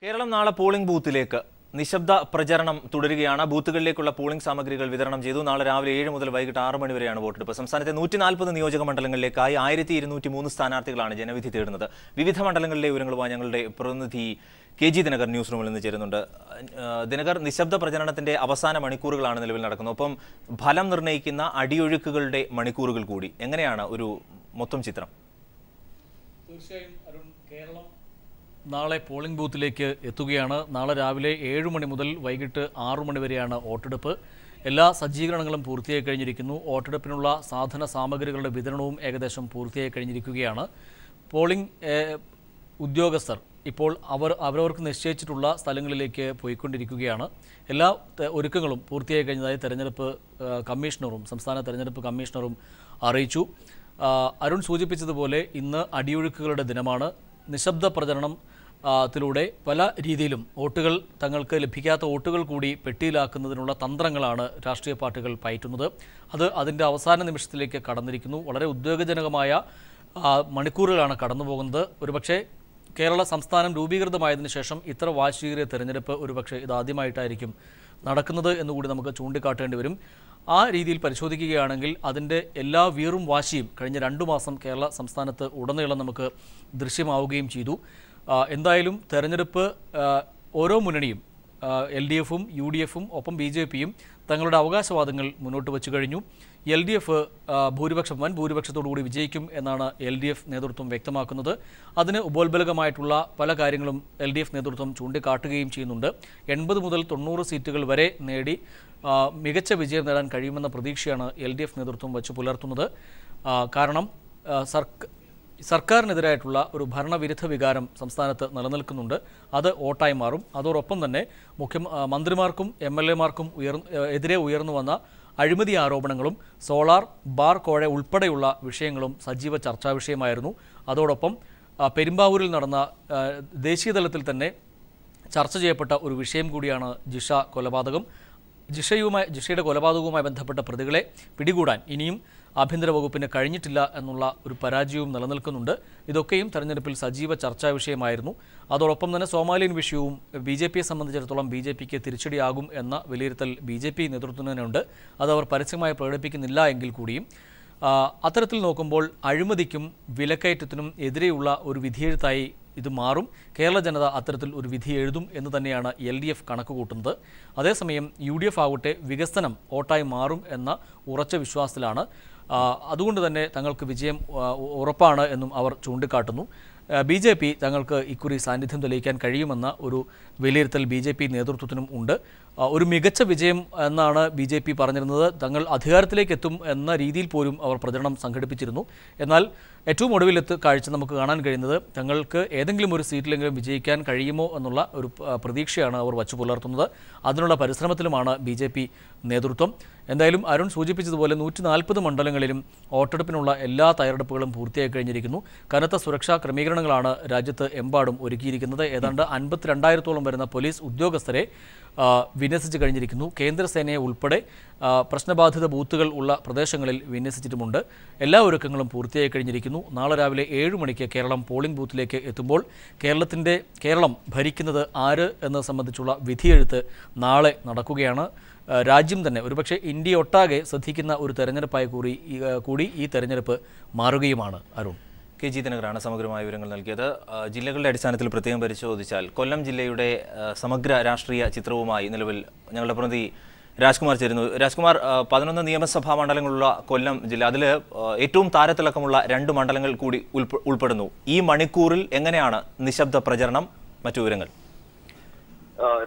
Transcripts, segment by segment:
കേരളം നാളെ പോളിംഗ് ബൂത്തിലേക്ക് നിശബ്ദ പ്രചരണം തുടരുകയാണ്. ബൂത്തുകളിലേക്കുള്ള പോളിംഗ് സാമഗ്രികൾ വിതരണം ചെയ്തു. നാളെ രാവിലെ 7 മുതൽ വൈകിട്ട് 6 മണി വരെയാണ് വോട്ടെടുപ്പ്. സംസ്ഥാനത്തെ 140 നിയോജക മണ്ഡലങ്ങളിലേക്കായി 1203 സ്ഥാനാർത്ഥികളാണ് ജനവിധി തേടുന്നത്. വിവിധ മണ്ഡലങ്ങളിലെ വിവരങ്ങളുമായി ഞങ്ങളുടെ പ്രതിനിധി KG ദിനകർ ന്യൂസ് റൂമിൽ നിന്ന് ചേരുന്നുണ്ട്. ദിനകർ, നിശബ്ദ പ്രചരണത്തിന്റെ അവസാന മണിക്കൂറുകളാണ് നിലവിൽ നടക്കുന്നത്. ഒപ്പം ഫലം നിർണ്ണയിക്കുന്ന അടിയൊഴുക്കുകളുടെ മണിക്കൂറുകൾ കൂടി. എങ്ങനെയാണ് ഒരു മൊത്തം ചിത്രം? തീർച്ചയായും അരുൺ, കേരളം നാളെ പോളിംഗ് ബൂത്തിലേക്ക് എത്തുകയാണ്. നാളെ രാവിലെ 7 മണി മുതൽ വൈകിട്ട് 6 മണി വരെയാണ് വോട്ടെടുപ്പ്. എല്ലാ സജ്ജീകരണങ്ങളും പൂർത്തിയായി കഴിഞ്ഞിരിക്കുന്നു. വോട്ടെടുപ്പിനുള്ള സാധന സാമഗ്രികളുടെ വിതരണവും ഏകദേശം പൂർത്തിയായി കഴിഞ്ഞിരിക്കുകയാണ്. പോളിംഗ് ഉദ്യോഗസ്ഥർ ഇപ്പോൾ അവരവർക്ക് നിശ്ചയിച്ചിട്ടുള്ള സ്ഥലങ്ങളിലേക്ക് പോയിക്കൊണ്ടിരിക്കുകയാണ്. എല്ലാ ഒരുക്കങ്ങളും പൂർത്തിയായി കഴിഞ്ഞതായി തെരഞ്ഞെടുപ്പ് കമ്മീഷണറും സംസ്ഥാന തെരഞ്ഞെടുപ്പ് കമ്മീഷണറും അറിയിച്ചു. അരുൺ സൂചിപ്പിച്ചതുപോലെ ഇന്ന് അടിയൊഴുക്കുകളുടെ ദിനമാണ്. നിശബ്ദ പ്രചരണത്തിലൂടെ പല രീതിയിലും വോട്ടുകൾ, തങ്ങൾക്ക് ലഭിക്കാത്ത വോട്ടുകൾ കൂടി പെട്ടിയിലാക്കുന്നതിനുള്ള തന്ത്രങ്ങളാണ് രാഷ്ട്രീയ പാർട്ടികൾ പയറ്റുന്നത്. അതിൻ്റെ അവസാന നിമിഷത്തിലേക്ക് കടന്നിരിക്കുന്നു. വളരെ ഉദ്വേഗജനകമായ മണിക്കൂറുകളാണ് കടന്നു പോകുന്നത്. ഒരുപക്ഷെ കേരള സംസ്ഥാനം രൂപീകൃതമായതിനു ശേഷം ഇത്ര വാശിയേറിയ തെരഞ്ഞെടുപ്പ് ഒരുപക്ഷെ ഇതാദ്യമായിട്ടായിരിക്കും നടക്കുന്നത് എന്നുകൂടി നമുക്ക് ചൂണ്ടിക്കാട്ടേണ്ടി വരും. ആ രീതിയിൽ പരിശോധിക്കുകയാണെങ്കിൽ അതിൻ്റെ എല്ലാ വീറും വാശിയും കഴിഞ്ഞ 2 മാസം കേരള സംസ്ഥാനത്ത് ഉടനീളം നമുക്ക് ദൃശ്യമാവുകയും ചെയ്തു. എന്തായാലും തെരഞ്ഞെടുപ്പ് ഓരോ മുന്നണിയും LDF-ഉം UDF-ഉം ഒപ്പം BJP-യും തങ്ങളുടെ അവകാശവാദങ്ങൾ മുന്നോട്ട് വച്ചു കഴിഞ്ഞു. LDF വൻ ഭൂരിപക്ഷത്തോടുകൂടി വിജയിക്കും എന്നാണ് LDF നേതൃത്വം വ്യക്തമാക്കുന്നത്. അതിന് ഉപോത്ബലകമായിട്ടുള്ള പല കാര്യങ്ങളും LDF നേതൃത്വം ചൂണ്ടിക്കാട്ടുകയും ചെയ്യുന്നുണ്ട്. 80 മുതൽ 90 സീറ്റുകൾ വരെ നേടി മികച്ച വിജയം നേടാൻ കഴിയുമെന്ന പ്രതീക്ഷയാണ് LDF നേതൃത്വം വച്ച് പുലർത്തുന്നത്. കാരണം സർക്കാരിനെതിരായിട്ടുള്ള ഒരു ഭരണവിരുദ്ധ വികാരം സംസ്ഥാനത്ത് നിലനിൽക്കുന്നുണ്ട്. അത് വോട്ടായി മാറും. അതോടൊപ്പം തന്നെ മന്ത്രിമാർക്കും MLA-മാർക്കും എതിരെ ഉയർന്നു വന്ന അഴിമതി ആരോപണങ്ങളും സോളാർ, ബാർ കോഴ ഉൾപ്പെടെയുള്ള വിഷയങ്ങളും സജീവ ചർച്ചാ വിഷയമായിരുന്നു. അതോടൊപ്പം പെരുമ്പാവൂരിൽ നടന്ന ദേശീയതലത്തിൽ തന്നെ ചർച്ച ചെയ്യപ്പെട്ട ഒരു വിഷയം കൂടിയാണ് ജിഷ കൊലപാതകം. ജിഷയുടെ കൊലപാതകവുമായി ബന്ധപ്പെട്ട പ്രതികളെ പിടികൂടാൻ ഇനിയും ആഭ്യന്തര വകുപ്പിന് കഴിഞ്ഞിട്ടില്ല എന്നുള്ള ഒരു പരാജയവും നിലനിൽക്കുന്നുണ്ട്. ഇതൊക്കെയും തെരഞ്ഞെടുപ്പിൽ സജീവ ചർച്ചാ വിഷയമായിരുന്നു. അതോടൊപ്പം തന്നെ സോമാലിയൻ വിഷയവും BJP-യെ സംബന്ധിച്ചിടത്തോളം BJP-ക്ക് തിരിച്ചടിയാകും എന്ന വിലയിരുത്തൽ BJP നേതൃത്വത്തിന് തന്നെയുണ്ട്. അതവർ പരസ്യമായി പ്രകടിപ്പിക്കുന്നില്ല എങ്കിൽ കൂടിയും അത്തരത്തിൽ നോക്കുമ്പോൾ അഴിമതിക്കും വിലക്കയറ്റത്തിനും എതിരെയുള്ള ഒരു വിധിയെഴുത്തായി ഇത് മാറും. കേരള ജനത അത്തരത്തിൽ ഒരു വിധി എഴുതും എന്ന് തന്നെയാണ് LDF കണക്കുകൂട്ടുന്നത്. അതേസമയം UDF ആവട്ടെ വികസനം വോട്ടായി മാറും എന്ന ഉറച്ച വിശ്വാസത്തിലാണ്. അതുകൊണ്ട് തന്നെ തങ്ങൾക്ക് വിജയം ഉറപ്പാണ് എന്നും അവർ ചൂണ്ടിക്കാട്ടുന്നു. BJP തങ്ങൾക്ക് ഇക്കുറി സാന്നിധ്യം തെളിയിക്കാൻ കഴിയുമെന്ന ഒരു വിലയിരുത്തൽ BJP നേതൃത്വത്തിനും ഉണ്ട്. ഒരു മികച്ച വിജയം എന്നാണ് BJP പറഞ്ഞിരുന്നത്. തങ്ങൾ അധികാരത്തിലേക്ക് എത്തും എന്ന രീതിയിൽ പോലും അവർ പ്രചരണം സംഘടിപ്പിച്ചിരുന്നു. എന്നാൽ ഏറ്റവും ഒടുവിലെത്ത് കാഴ്ച നമുക്ക് കാണാൻ കഴിയുന്നത് തങ്ങൾക്ക് ഏതെങ്കിലും ഒരു സീറ്റിലെങ്കിലും വിജയിക്കാൻ കഴിയുമോ എന്നുള്ള ഒരു പ്രതീക്ഷയാണ് അവർ വച്ചു പുലർത്തുന്നത്. അതിനുള്ള പരിശ്രമത്തിലുമാണ് BJP നേതൃത്വം. എന്തായാലും അരുൺ സൂചിപ്പിച്ചതുപോലെ 140 മണ്ഡലങ്ങളിലും വോട്ടെടുപ്പിനുള്ള എല്ലാ തയ്യാറെടുപ്പുകളും പൂർത്തിയായി കഴിഞ്ഞിരിക്കുന്നു. കനത്ത സുരക്ഷാ ക്രമീകരണങ്ങളാണ് രാജ്യത്ത് എമ്പാടും ഒരുക്കിയിരിക്കുന്നത്. ഏതാണ്ട് 52,000-ഓളം വരുന്ന പോലീസ് ഉദ്യോഗസ്ഥരെ വിന്യസിച്ച് കഴിഞ്ഞിരിക്കുന്നു. കേന്ദ്രസേനയെ ഉൾപ്പെടെ പ്രശ്നബാധിത ബൂത്തുകൾ ഉള്ള പ്രദേശങ്ങളിൽ വിന്യസിച്ചിട്ടുമുണ്ട്. എല്ലാ ഒരുക്കങ്ങളും പൂർത്തിയായി കഴിഞ്ഞിരിക്കുന്നു. നാളെ രാവിലെ 7 മണിക്ക് കേരളം പോളിംഗ് ബൂത്തിലേക്ക് എത്തുമ്പോൾ കേരളം ഭരിക്കുന്നത് ആര് എന്നത് സംബന്ധിച്ചുള്ള വിധിയെഴുത്ത് നാളെ നടക്കുകയാണ്. രാജ്യം തന്നെ ഒരുപക്ഷെ ഇന്ത്യ ഒട്ടാകെ ശ്രദ്ധിക്കുന്ന ഒരു തെരഞ്ഞെടുപ്പായി കൂടി ഈ തെരഞ്ഞെടുപ്പ് മാറുകയുമാണ്. അരുൺ, KG ദിനകറാണ് സമഗ്രമായ വിവരങ്ങൾ നൽകിയത്. ജില്ലകളുടെ അടിസ്ഥാനത്തിൽ പ്രത്യേകം പരിശോധിച്ചാൽ കൊല്ലം ജില്ലയുടെ സമഗ്ര രാഷ്ട്രീയ ചിത്രവുമായി നിലവിൽ ഞങ്ങളുടെ പ്രതിനിധി രാജ്കുമാർ ചേരുന്നു. രാജ്കുമാർ, 11 നിയമസഭാ മണ്ഡലങ്ങളുള്ള കൊല്ലം ജില്ല, അതിൽ ഏറ്റവും താരത്തിളക്കമുള്ള 2 മണ്ഡലങ്ങൾ കൂടി ഉൾപ്പെടുന്നു. ഈ മണിക്കൂറിൽ എങ്ങനെയാണ് നിശബ്ദ പ്രചരണം? മറ്റു വിവരങ്ങൾ?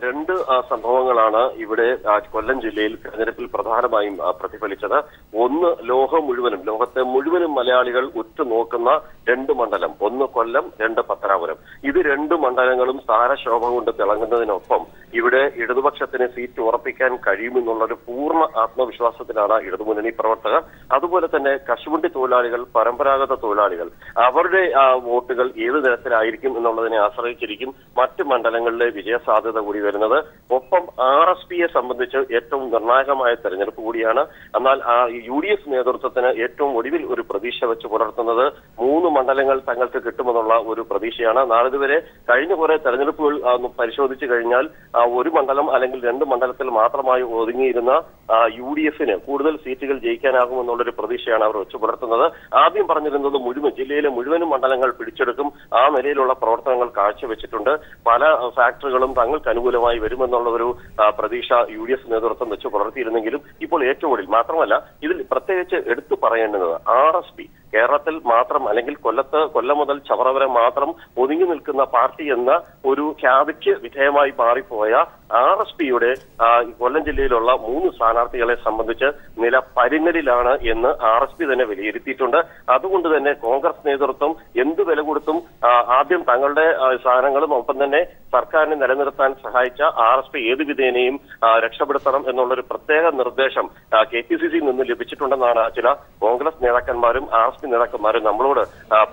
2 സംഭവങ്ങളാണ് ഇവിടെ കൊല്ലം ജില്ലയിൽ തെരഞ്ഞെടുപ്പിൽ പ്രധാനമായും പ്രതിഫലിച്ചത്. ഒന്ന്, ലോകത്തെ മുഴുവനും മലയാളികൾ ഉറ്റുനോക്കുന്ന 2 മണ്ഡലം. ഒന്ന് കൊല്ലം, 2 പത്തനാപുരം. ഇത് 2 മണ്ഡലങ്ങളും താരശോഭ കൊണ്ട് തിളങ്ങുന്നതിനൊപ്പം ഇവിടെ ഇടതുപക്ഷത്തിന് സീറ്റ് ഉറപ്പിക്കാൻ കഴിയുമെന്നുള്ളൊരു പൂർണ്ണ ആത്മവിശ്വാസത്തിലാണ് ഇടതുമുന്നണി പ്രവർത്തകർ. അതുപോലെ തന്നെ കശുവണ്ടി തൊഴിലാളികൾ, പരമ്പരാഗത തൊഴിലാളികൾ, അവരുടെ വോട്ടുകൾ ഏത് തരത്തിലായിരിക്കും എന്നുള്ളതിനെ ആശ്രയിച്ചിരിക്കും മറ്റ് മണ്ഡലങ്ങളിലെ വിജയസാധ്യത ജാഗ്രത കൂടി വരുന്നത്. ഒപ്പം RSPയെ സംബന്ധിച്ച് ഏറ്റവും നിർണായകമായ തെരഞ്ഞെടുപ്പ് കൂടിയാണ്. എന്നാൽ UDF നേതൃത്വത്തിന് ഏറ്റവും ഒടുവിൽ ഒരു പ്രതീക്ഷ വെച്ച് പുലർത്തുന്നത് 3 മണ്ഡലങ്ങൾ തങ്ങൾക്ക് കിട്ടുമെന്നുള്ള ഒരു പ്രതീക്ഷയാണ്. നാളിതുവരെ കഴിഞ്ഞ കുറെ തെരഞ്ഞെടുപ്പുകൾ പരിശോധിച്ചു കഴിഞ്ഞാൽ 1 മണ്ഡലം അല്ലെങ്കിൽ 2 മണ്ഡലത്തിൽ മാത്രമായി ഒതുങ്ങിയിരുന്ന UDFന് കൂടുതൽ സീറ്റുകൾ ജയിക്കാനാകുമെന്നുള്ളൊരു പ്രതീക്ഷയാണ് അവർ വെച്ച് പുലർത്തുന്നത്. ആദ്യം പറഞ്ഞിരുന്നത് ജില്ലയിലെ മുഴുവനും മണ്ഡലങ്ങൾ പിടിച്ചെടുക്കും, ആ നിലയിലുള്ള പ്രവർത്തനങ്ങൾ കാഴ്ചവെച്ചിട്ടുണ്ട്. പല ഫാക്ടറികളും തങ്ങൾക്ക് അനുകൂലമായി വരുമെന്നുള്ള ഒരു പ്രതീക്ഷ UDF നേതൃത്വം വെച്ച് പുലർത്തിയിരുന്നെങ്കിലും ഇപ്പോൾ ഏറ്റവും ഒടുവിൽ മാത്രമല്ല, ഇതിൽ പ്രത്യേകിച്ച് എടുത്തു പറയേണ്ടുന്നത് RSP കേരളത്തിൽ മാത്രം അല്ലെങ്കിൽ കൊല്ലം മുതൽ ചവറ വരെ മാത്രം ഒതുങ്ങി നിൽക്കുന്ന പാർട്ടി എന്ന ഒരു ഖ്യാതിക്ക് വിധേയമായി മാറിപ്പോയ RSPയുടെ കൊല്ലം ജില്ലയിലുള്ള 3 സ്ഥാനാർത്ഥികളെ സംബന്ധിച്ച് നില പരിങ്ങലിലാണ് എന്ന് RSP തന്നെ വിലയിരുത്തിയിട്ടുണ്ട്. അതുകൊണ്ട് തന്നെ കോൺഗ്രസ് നേതൃത്വം എന്ത് വില കൊടുത്തും ആദ്യം തങ്ങളുടെ സ്ഥാനങ്ങളും ഒപ്പം തന്നെ സർക്കാരിനെ നിലനിർത്താൻ സഹായിച്ച RSP ഏത് വിധേനയും രക്ഷപ്പെടുത്തണം എന്നുള്ളൊരു പ്രത്യേക നിർദ്ദേശം KPCC നിന്ന് ലഭിച്ചിട്ടുണ്ടെന്നാണ് ചില കോൺഗ്രസ് നേതാക്കന്മാരും RSP നേതാക്കന്മാരും നമ്മളോട്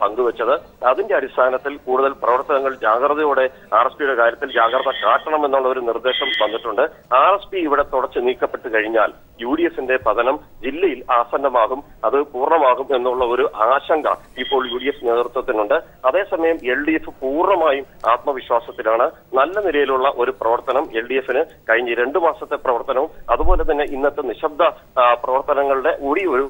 പങ്കുവച്ചത്. അതിന്റെ അടിസ്ഥാനത്തിൽ കൂടുതൽ പ്രവർത്തനങ്ങൾ ജാഗ്രതയോടെ RSPയുടെ കാര്യത്തിൽ ജാഗ്രത കാട്ടണം എന്നുള്ള ഒരു നിർദ്ദേശം വന്നിട്ടുണ്ട്. RSP ഇവിടെ തുടച്ചു നീക്കപ്പെട്ട് കഴിഞ്ഞാൽ UDFന്റെ പതനം ജില്ലയിൽ ആസന്നമാകും, അത് പൂർണ്ണമാകും എന്നുള്ള ഒരു ആശങ്ക ഇപ്പോൾ UDF നേതൃത്വത്തിനുണ്ട്. അതേസമയം LDF പൂർണ്ണമായും ആത്മവിശ്വാസത്തിലാണ്. നല്ല നിലയിലുള്ള ഒരു പ്രവർത്തനം LDFന് കഴിഞ്ഞ 2 മാസത്തെ പ്രവർത്തനവും അതുപോലെ തന്നെ ഇന്നത്തെ നിശബ്ദ പ്രവർത്തനങ്ങളുടെ കൂടി ഒരു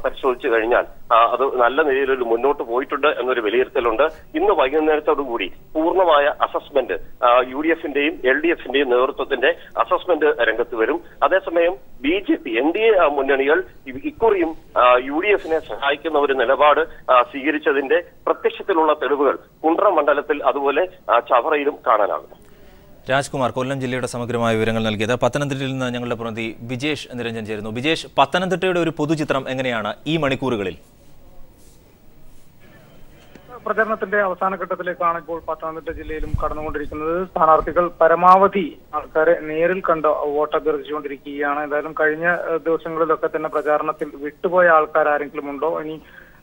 പരിശോധിച്ചു കഴിഞ്ഞാൽ അത് നല്ല നിലയിലൊരു മുന്നോട്ട് പോയിട്ടുണ്ട് എന്നൊരു വിലയിരുത്തലുണ്ട്. ഇന്ന് വൈകുന്നേരത്തോടുകൂടി പൂർണ്ണമായ അസസ്മെന്റ് UDFന്റെയും LDFന്റെയും നേതൃത്വത്തിന്റെ അസസ്മെന്റ് രംഗത്ത് വരും. അതേസമയം BJP NDA മുന്നണികൾ ഇക്കുറിയും UDFനെ സഹായിക്കുന്ന ഒരു നിലപാട് സ്വീകരിച്ചതിന്റെ പ്രത്യക്ഷത്തിലുള്ള തെളിവുകൾ കുണ്ട്രം മണ്ഡലത്തിൽ അതുപോലെ ചവറയിലും കാണാനാകും. രാജ്കുമാർ കൊല്ലം ജില്ലയുടെ സമഗ്രമായ വിവരങ്ങൾ നൽകിയത്. പത്തനംതിട്ടയിൽ നിന്ന് ഞങ്ങളുടെ പ്രതിനിധി ബിജേഷ് നിരഞ്ജൻ ചേരുന്നു. ബിജേഷ്, പത്തനംതിട്ടയുടെ ഒരു പൊതുചിത്രം എങ്ങനെയാണ് ഈ മണിക്കൂറുകളിൽ? പ്രചരണത്തിന്റെ അവസാന ഘട്ടത്തിലേക്കാണ് ഇപ്പോൾ പത്തനംതിട്ട ജില്ലയിലും കടന്നുകൊണ്ടിരിക്കുന്നത്. സ്ഥാനാർത്ഥികൾ പരമാവധി ആൾക്കാരെ നേരിൽ കണ്ട് വോട്ട് അഭ്യർത്ഥിച്ചുകൊണ്ടിരിക്കുകയാണ്. എന്തായാലും കഴിഞ്ഞ ദിവസങ്ങളിലൊക്കെ തന്നെ പ്രചാരണത്തിൽ വിട്ടുപോയ ആൾക്കാർ ആരെങ്കിലും ഉണ്ടോ, ഇനി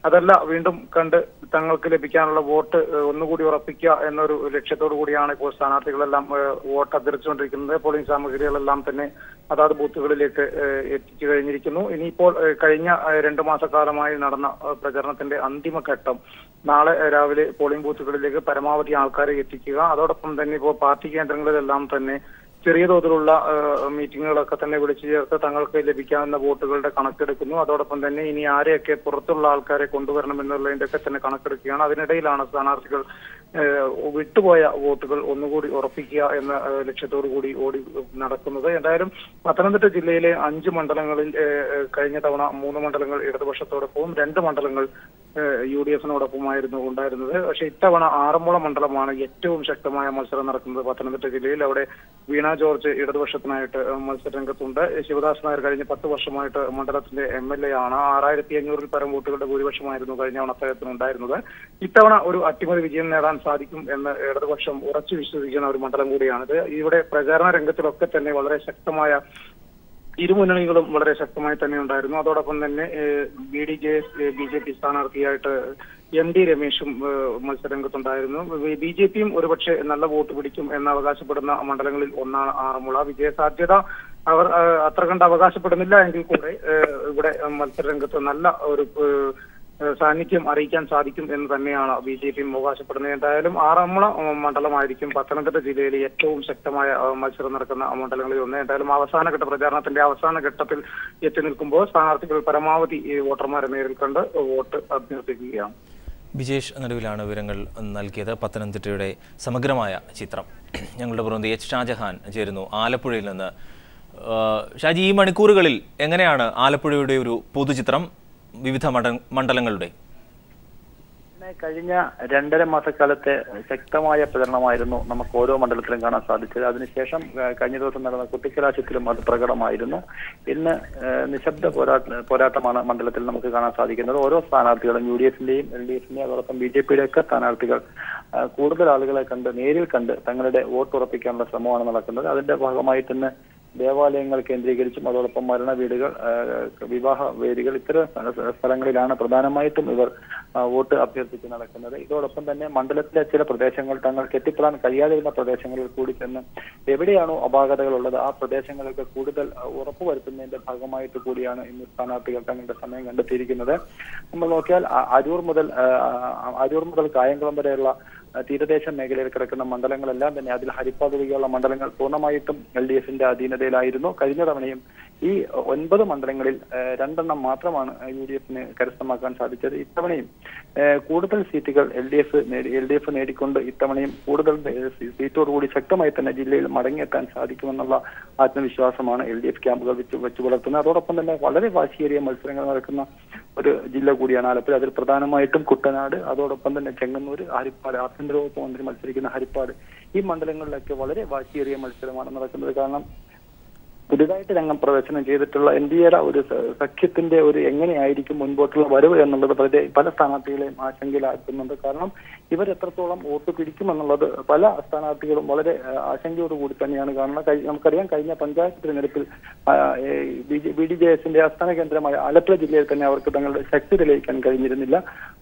അതല്ല വീണ്ടും കണ്ട് തങ്ങൾക്ക് ലഭിക്കാനുള്ള വോട്ട് ഒന്നുകൂടി ഉറപ്പിക്കുക എന്നൊരു ലക്ഷ്യത്തോടു കൂടിയാണ് ഇപ്പോൾ സ്ഥാനാർത്ഥികളെല്ലാം വോട്ട് അഭ്യർത്ഥിച്ചുകൊണ്ടിരിക്കുന്നത്. പോളിംഗ് സാമഗ്രികളെല്ലാം തന്നെ അതാത് ബൂത്തുകളിലേക്ക് എത്തിച്ചു കഴിഞ്ഞിരിക്കുന്നു. ഇനിയിപ്പോൾ കഴിഞ്ഞ 2 മാസക്കാലമായി നടന്ന പ്രചരണത്തിന്റെ അന്തിമഘട്ടം നാളെ രാവിലെ പോളിംഗ് ബൂത്തുകളിലേക്ക് പരമാവധി ആൾക്കാരെ എത്തിക്കുക. അതോടൊപ്പം തന്നെ ഇപ്പോൾ പാർട്ടി കേന്ദ്രങ്ങളിലെല്ലാം തന്നെ ചെറിയ തോതിലുള്ള മീറ്റിങ്ങുകളൊക്കെ തന്നെ വിളിച്ചു ചേർത്ത് തങ്ങൾക്ക് ലഭിക്കാവുന്ന വോട്ടുകളുടെ കണക്കെടുക്കുന്നു. അതോടൊപ്പം തന്നെ ഇനി ആരെയൊക്കെ പുറത്തുള്ള ആൾക്കാരെ കൊണ്ടുവരണം എന്നുള്ളതിന്റെ ഒക്കെ തന്നെ കണക്കെടുക്കുകയാണ്. അതിനിടയിലാണ് സ്ഥാനാർത്ഥികൾ വിട്ടുപോയ വോട്ടുകൾ ഒന്നുകൂടി ഉറപ്പിക്കുക എന്ന ലക്ഷ്യത്തോടു കൂടി ഓടി നടക്കുന്നത്. എന്തായാലും പത്തനംതിട്ട ജില്ലയിലെ 5 മണ്ഡലങ്ങളിൽ കഴിഞ്ഞ തവണ 3 മണ്ഡലങ്ങൾ ഇടതുപക്ഷത്തോടൊപ്പവും 2 മണ്ഡലങ്ങൾ UDFനോടൊപ്പമായിരുന്നു ഉണ്ടായിരുന്നത്. പക്ഷെ ഇത്തവണ ആറന്മുള മണ്ഡലമാണ് ഏറ്റവും ശക്തമായ മത്സരം നടക്കുന്നത് പത്തനംതിട്ട ജില്ലയിൽ. അവിടെ വീണ ജോർജ് ഇടതുപക്ഷത്തിനായിട്ട് മത്സര രംഗത്തുണ്ട്. ശിവദാസ് നായർ കഴിഞ്ഞ 10 വർഷമായിട്ട് മണ്ഡലത്തിന്റെ MLA ആണ്. 6500-ൽ പരം വോട്ടുകളുടെ ഭൂരിപക്ഷമായിരുന്നു കഴിഞ്ഞ തവണ അദ്ദേഹത്തിനുണ്ടായിരുന്നത്. ഇത്തവണ ഒരു അട്ടിമറി വിജയം നേടാൻ സാധിക്കും എന്ന് ഇടതുപക്ഷം ഉറച്ചു വിശ്വസിക്കുന്ന ഒരു മണ്ഡലം കൂടിയാണിത്. ഇവിടെ പ്രചാരണ രംഗത്തിലൊക്കെ തന്നെ വളരെ ശക്തമായ ഇരുമുന്നണികളും വളരെ ശക്തമായി തന്നെ ഉണ്ടായിരുന്നു. അതോടൊപ്പം തന്നെ BDJS BJP സ്ഥാനാർത്ഥിയായിട്ട് MD രമേശും മത്സരരംഗത്തുണ്ടായിരുന്നു. BJPയും ഒരുപക്ഷെ നല്ല വോട്ട് പിടിക്കും എന്ന് അവകാശപ്പെടുന്ന മണ്ഡലങ്ങളിൽ ഒന്നാണ് ആറന്മുള. വിജയസാധ്യത അവർ അത്ര കണ്ട് അവകാശപ്പെടുന്നില്ല എങ്കിൽ കൂടെ ഇവിടെ മത്സരരംഗത്ത് നല്ല ഒരു സാന്നിധ്യം അറിയിക്കാൻ സാധിക്കും എന്ന് തന്നെയാണ് BJPയും അവകാശപ്പെടുന്നത്. എന്തായാലും ആറന്മുള മണ്ഡലമായിരിക്കും പത്തനംതിട്ട ജില്ലയിലെ ഏറ്റവും ശക്തമായ മത്സരം നടക്കുന്ന മണ്ഡലങ്ങളിൽ ഒന്ന്. എന്തായാലും അവസാനഘട്ട പ്രചാരണത്തിന്റെ അവസാന ഘട്ടത്തിൽ എത്തി നിൽക്കുമ്പോൾ സ്ഥാനാർത്ഥികൾ പരമാവധി വോട്ടർമാരെ നേരിൽ കണ്ട് വോട്ട് അഭ്യർത്ഥിക്കുകയാണ്. ബിജേഷ് നടുവിലാണ് വിവരങ്ങൾ നൽകിയത്. പത്തനംതിട്ടയുടെ സമഗ്രമായ ചിത്രം. ഞങ്ങളുടെ പ്രതിനിധി H ഷാജഹാൻ ചേരുന്നു ആലപ്പുഴയിൽ നിന്ന്. ഷാജി, ഈ മണിക്കൂറുകളിൽ എങ്ങനെയാണ് ആലപ്പുഴയുടെ ഒരു പൊതുചിത്രം വിവിധ മണ്ഡലങ്ങളുടെ? കഴിഞ്ഞ 2.5 മാസക്കാലത്തെ ശക്തമായ പ്രചരണമായിരുന്നു നമുക്ക് ഓരോ മണ്ഡലത്തിലും കാണാൻ സാധിച്ചത്. അതിനുശേഷം കഴിഞ്ഞ ദിവസം നടന്ന കുട്ടിക്കലാശത്തിലും അത് പ്രകടമായിരുന്നു. ഇന്ന് നിശബ്ദ പോരാട്ടമാണ് മണ്ഡലത്തിൽ നമുക്ക് കാണാൻ സാധിക്കുന്നത്. ഓരോ സ്ഥാനാർത്ഥികളും UDFന്റെയും LDFന്റെയും അതോടൊപ്പം BJPയുടെ ഒക്കെ സ്ഥാനാർത്ഥികൾ കൂടുതൽ ആളുകളെ കണ്ട് നേരിൽ കണ്ട് തങ്ങളുടെ വോട്ട് ഉറപ്പിക്കാനുള്ള ശ്രമമാണ് നടക്കുന്നത്. അതിന്റെ ഭാഗമായി തന്നെ ദേവാലയങ്ങൾ കേന്ദ്രീകരിച്ചും അതോടൊപ്പം മരണ വീടുകൾ, വിവാഹ വേദികൾ, ഇത്തരം സ്ഥലങ്ങളിലാണ് പ്രധാനമായിട്ടും ഇവർ വോട്ട് അഭ്യർത്ഥിച്ച് നടക്കുന്നത്. ഇതോടൊപ്പം തന്നെ മണ്ഡലത്തിലെ ചില പ്രദേശങ്ങൾ തങ്ങൾക്ക് എത്തിപ്പെടാൻ കഴിയാതിരുന്ന പ്രദേശങ്ങളിൽ കൂടി ചെന്ന് എവിടെയാണോ അപാകതകൾ ഉള്ളത് ആ പ്രദേശങ്ങളൊക്കെ കൂടുതൽ ഉറപ്പുവരുത്തുന്നതിന്റെ ഭാഗമായിട്ട് കൂടിയാണ് ഇന്ന് സ്ഥാനാർത്ഥികൾ തങ്ങളുടെ സമയം കണ്ടെത്തിയിരിക്കുന്നത്. നമ്മൾ നോക്കിയാൽ അരൂർ മുതൽ കായംകുളം വരെയുള്ള തീരദേശ മേഖലയിൽ കിടക്കുന്ന മണ്ഡലങ്ങളെല്ലാം തന്നെ അതിൽ ഹരിപ്പാട് ഒഴികെയുള്ള മണ്ഡലങ്ങൾ പൂർണ്ണമായിട്ടും LDFന്റെ അധീനതയിലായിരുന്നു. കഴിഞ്ഞ തവണയും ഈ 9 മണ്ഡലങ്ങളിൽ 2 എണ്ണം മാത്രമാണ് UDFന് കരസ്ഥമാക്കാൻ സാധിച്ചത്. ഇത്തവണയും കൂടുതൽ സീറ്റുകൾ LDF നേടിക്കൊണ്ട് ഇത്തവണയും കൂടുതൽ സീറ്റോടുകൂടി ശക്തമായി തന്നെ ജില്ലയിൽ മടങ്ങിയെത്താൻ സാധിക്കുമെന്നുള്ള ആത്മവിശ്വാസമാണ് LDF ക്യാമ്പുകൾ വെച്ചു പുലർത്തുന്നത്. അതോടൊപ്പം തന്നെ വളരെ വാശിയേറിയ മത്സരങ്ങൾ നടക്കുന്ന ഒരു ജില്ല കൂടിയാണ് ആലപ്പുഴ. അതിൽ പ്രധാനമായിട്ടും കുട്ടനാട്, അതോടൊപ്പം തന്നെ ചെങ്ങന്നൂർ, ഹരിപ്പാട്, ആഭ്യന്തര വകുപ്പ് മന്ത്രി മത്സരിക്കുന്ന ഹരിപ്പാട്, ഈ മണ്ഡലങ്ങളിലൊക്കെ വളരെ വാശിയേറിയ മത്സരമാണ് നടക്കുന്നത്. കാരണം പുതുതായിട്ട് രംഗം പ്രവേശനം ചെയ്തിട്ടുള്ള NDAയുടെ ഒരു സഖ്യത്തിന്റെ ഒരു എങ്ങനെയായിരിക്കും മുൻപോട്ടുള്ള വരവ് എന്നുള്ളത് പല സ്ഥാനാർത്ഥികളെയും ആശങ്കയിലാക്കുന്നുണ്ട്. കാരണം ഇവർ എത്രത്തോളം വോട്ട് പിടിക്കുമെന്നുള്ളത് പല സ്ഥാനാർത്ഥികളും വളരെ ആശങ്കയോടുകൂടി തന്നെയാണ് കാണുന്നത്. നമുക്കറിയാം, കഴിഞ്ഞ പഞ്ചായത്ത് തിരഞ്ഞെടുപ്പിൽ BDJSന്റെ ആസ്ഥാന കേന്ദ്രമായ ആലപ്പുഴ ജില്ലയിൽ തന്നെ അവർക്ക് തങ്ങളുടെ ശക്തി തെളിയിക്കാൻ കഴിഞ്ഞിരുന്നില്ല.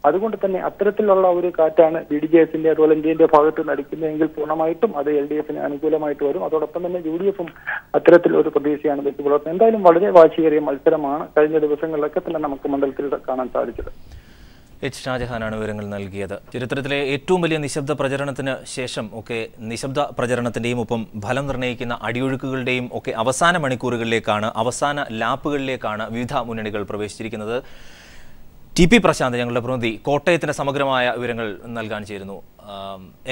അതുകൊണ്ട് തന്നെ അത്തരത്തിലുള്ള ഒരു കാറ്റാണ് BDJSന്റെ അതുപോലെ NDAന്റെ ഭാഗത്ത് നടിക്കുന്നതെങ്കിൽ പൂർണ്ണമായിട്ടും അത് LDFന് അനുകൂലമായിട്ട് വരും. അതോടൊപ്പം തന്നെ UDFും അത്തരത്തിൽ ഒരു പ്രതീക്ഷയാണ് വെച്ച് പുലർത്തുന്നത്. എന്തായാലും വളരെ വാശിയേറിയ മത്സരമാണ് കഴിഞ്ഞ ദിവസങ്ങളിലൊക്കെ തന്നെ നമുക്ക് മണ്ഡലത്തിൽ കാണാൻ സാധിച്ചത്. H. ഷാജഹാനാണ് വിവരങ്ങൾ നൽകിയത്. ചരിത്രത്തിലെ ഏറ്റവും വലിയ നിശബ്ദ പ്രചരണത്തിന് ശേഷം ഒക്കെ നിശബ്ദ പ്രചരണത്തിന്റെയും ഒപ്പം ഫലം നിർണ്ണയിക്കുന്ന അടിയൊഴുക്കുകളുടെയും ഒക്കെ അവസാന മണിക്കൂറുകളിലേക്കാണ്, അവസാന ലാപ്പുകളിലേക്കാണ് വിവിധ മുന്നണികൾ പ്രവേശിച്ചിരിക്കുന്നത്. TP പ്രശാന്ത്, ഞങ്ങളുടെ പ്രതിനിധി, കോട്ടയത്തിന്റെ സമഗ്രമായ വിവരങ്ങൾ നൽകാൻ ചേരുന്നു.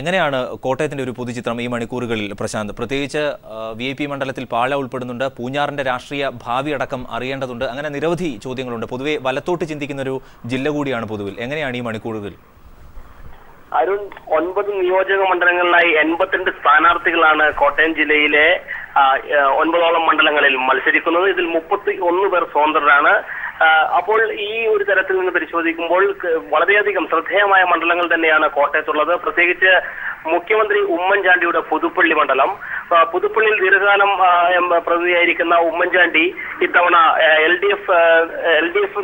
എങ്ങനെയാണ് കോട്ടയത്തിന്റെ ഒരു പൊതുചിത്രം ഈ മണിക്കൂറുകളിൽ പ്രശാന്ത്? പ്രത്യേകിച്ച് VIP മണ്ഡലത്തിൽ പാല ഉൾപ്പെടുന്നുണ്ട്, പൂഞ്ഞാറിന്റെ രാഷ്ട്രീയ ഭാവി അടക്കം അറിയേണ്ടതുണ്ട്. അങ്ങനെ നിരവധി ചോദ്യങ്ങളുണ്ട്. പൊതുവെ വലത്തോട്ട് ചിന്തിക്കുന്ന ഒരു ജില്ല കൂടിയാണ് പൊതുവിൽ. എങ്ങനെയാണ് ഈ മണിക്കൂറുകൾ? അരുൺ, 9 നിയോജക മണ്ഡലങ്ങളിലായി 82 സ്ഥാനാർത്ഥികളാണ് കോട്ടയം ജില്ലയിലെ 9ഓളം മണ്ഡലങ്ങളിൽ മത്സരിക്കുന്നത്. ഇതിൽ 31 പേർ സ്വതന്ത്രരാണ്. അപ്പോൾ ഈ ഒരു തരത്തിൽ നിന്ന് പരിശോധിക്കുമ്പോൾ വളരെയധികം ശ്രദ്ധേയമായ മണ്ഡലങ്ങൾ തന്നെയാണ് കോട്ടയത്തുള്ളത്. പ്രത്യേകിച്ച് മുഖ്യമന്ത്രി ഉമ്മൻചാണ്ടിയുടെ പുതുപ്പള്ളി മണ്ഡലം. പുതുപ്പള്ളിയിൽ ദീർഘകാലം പ്രതിനിധിയായിരിക്കുന്ന ഉമ്മൻചാണ്ടി ഇത്തവണ LDF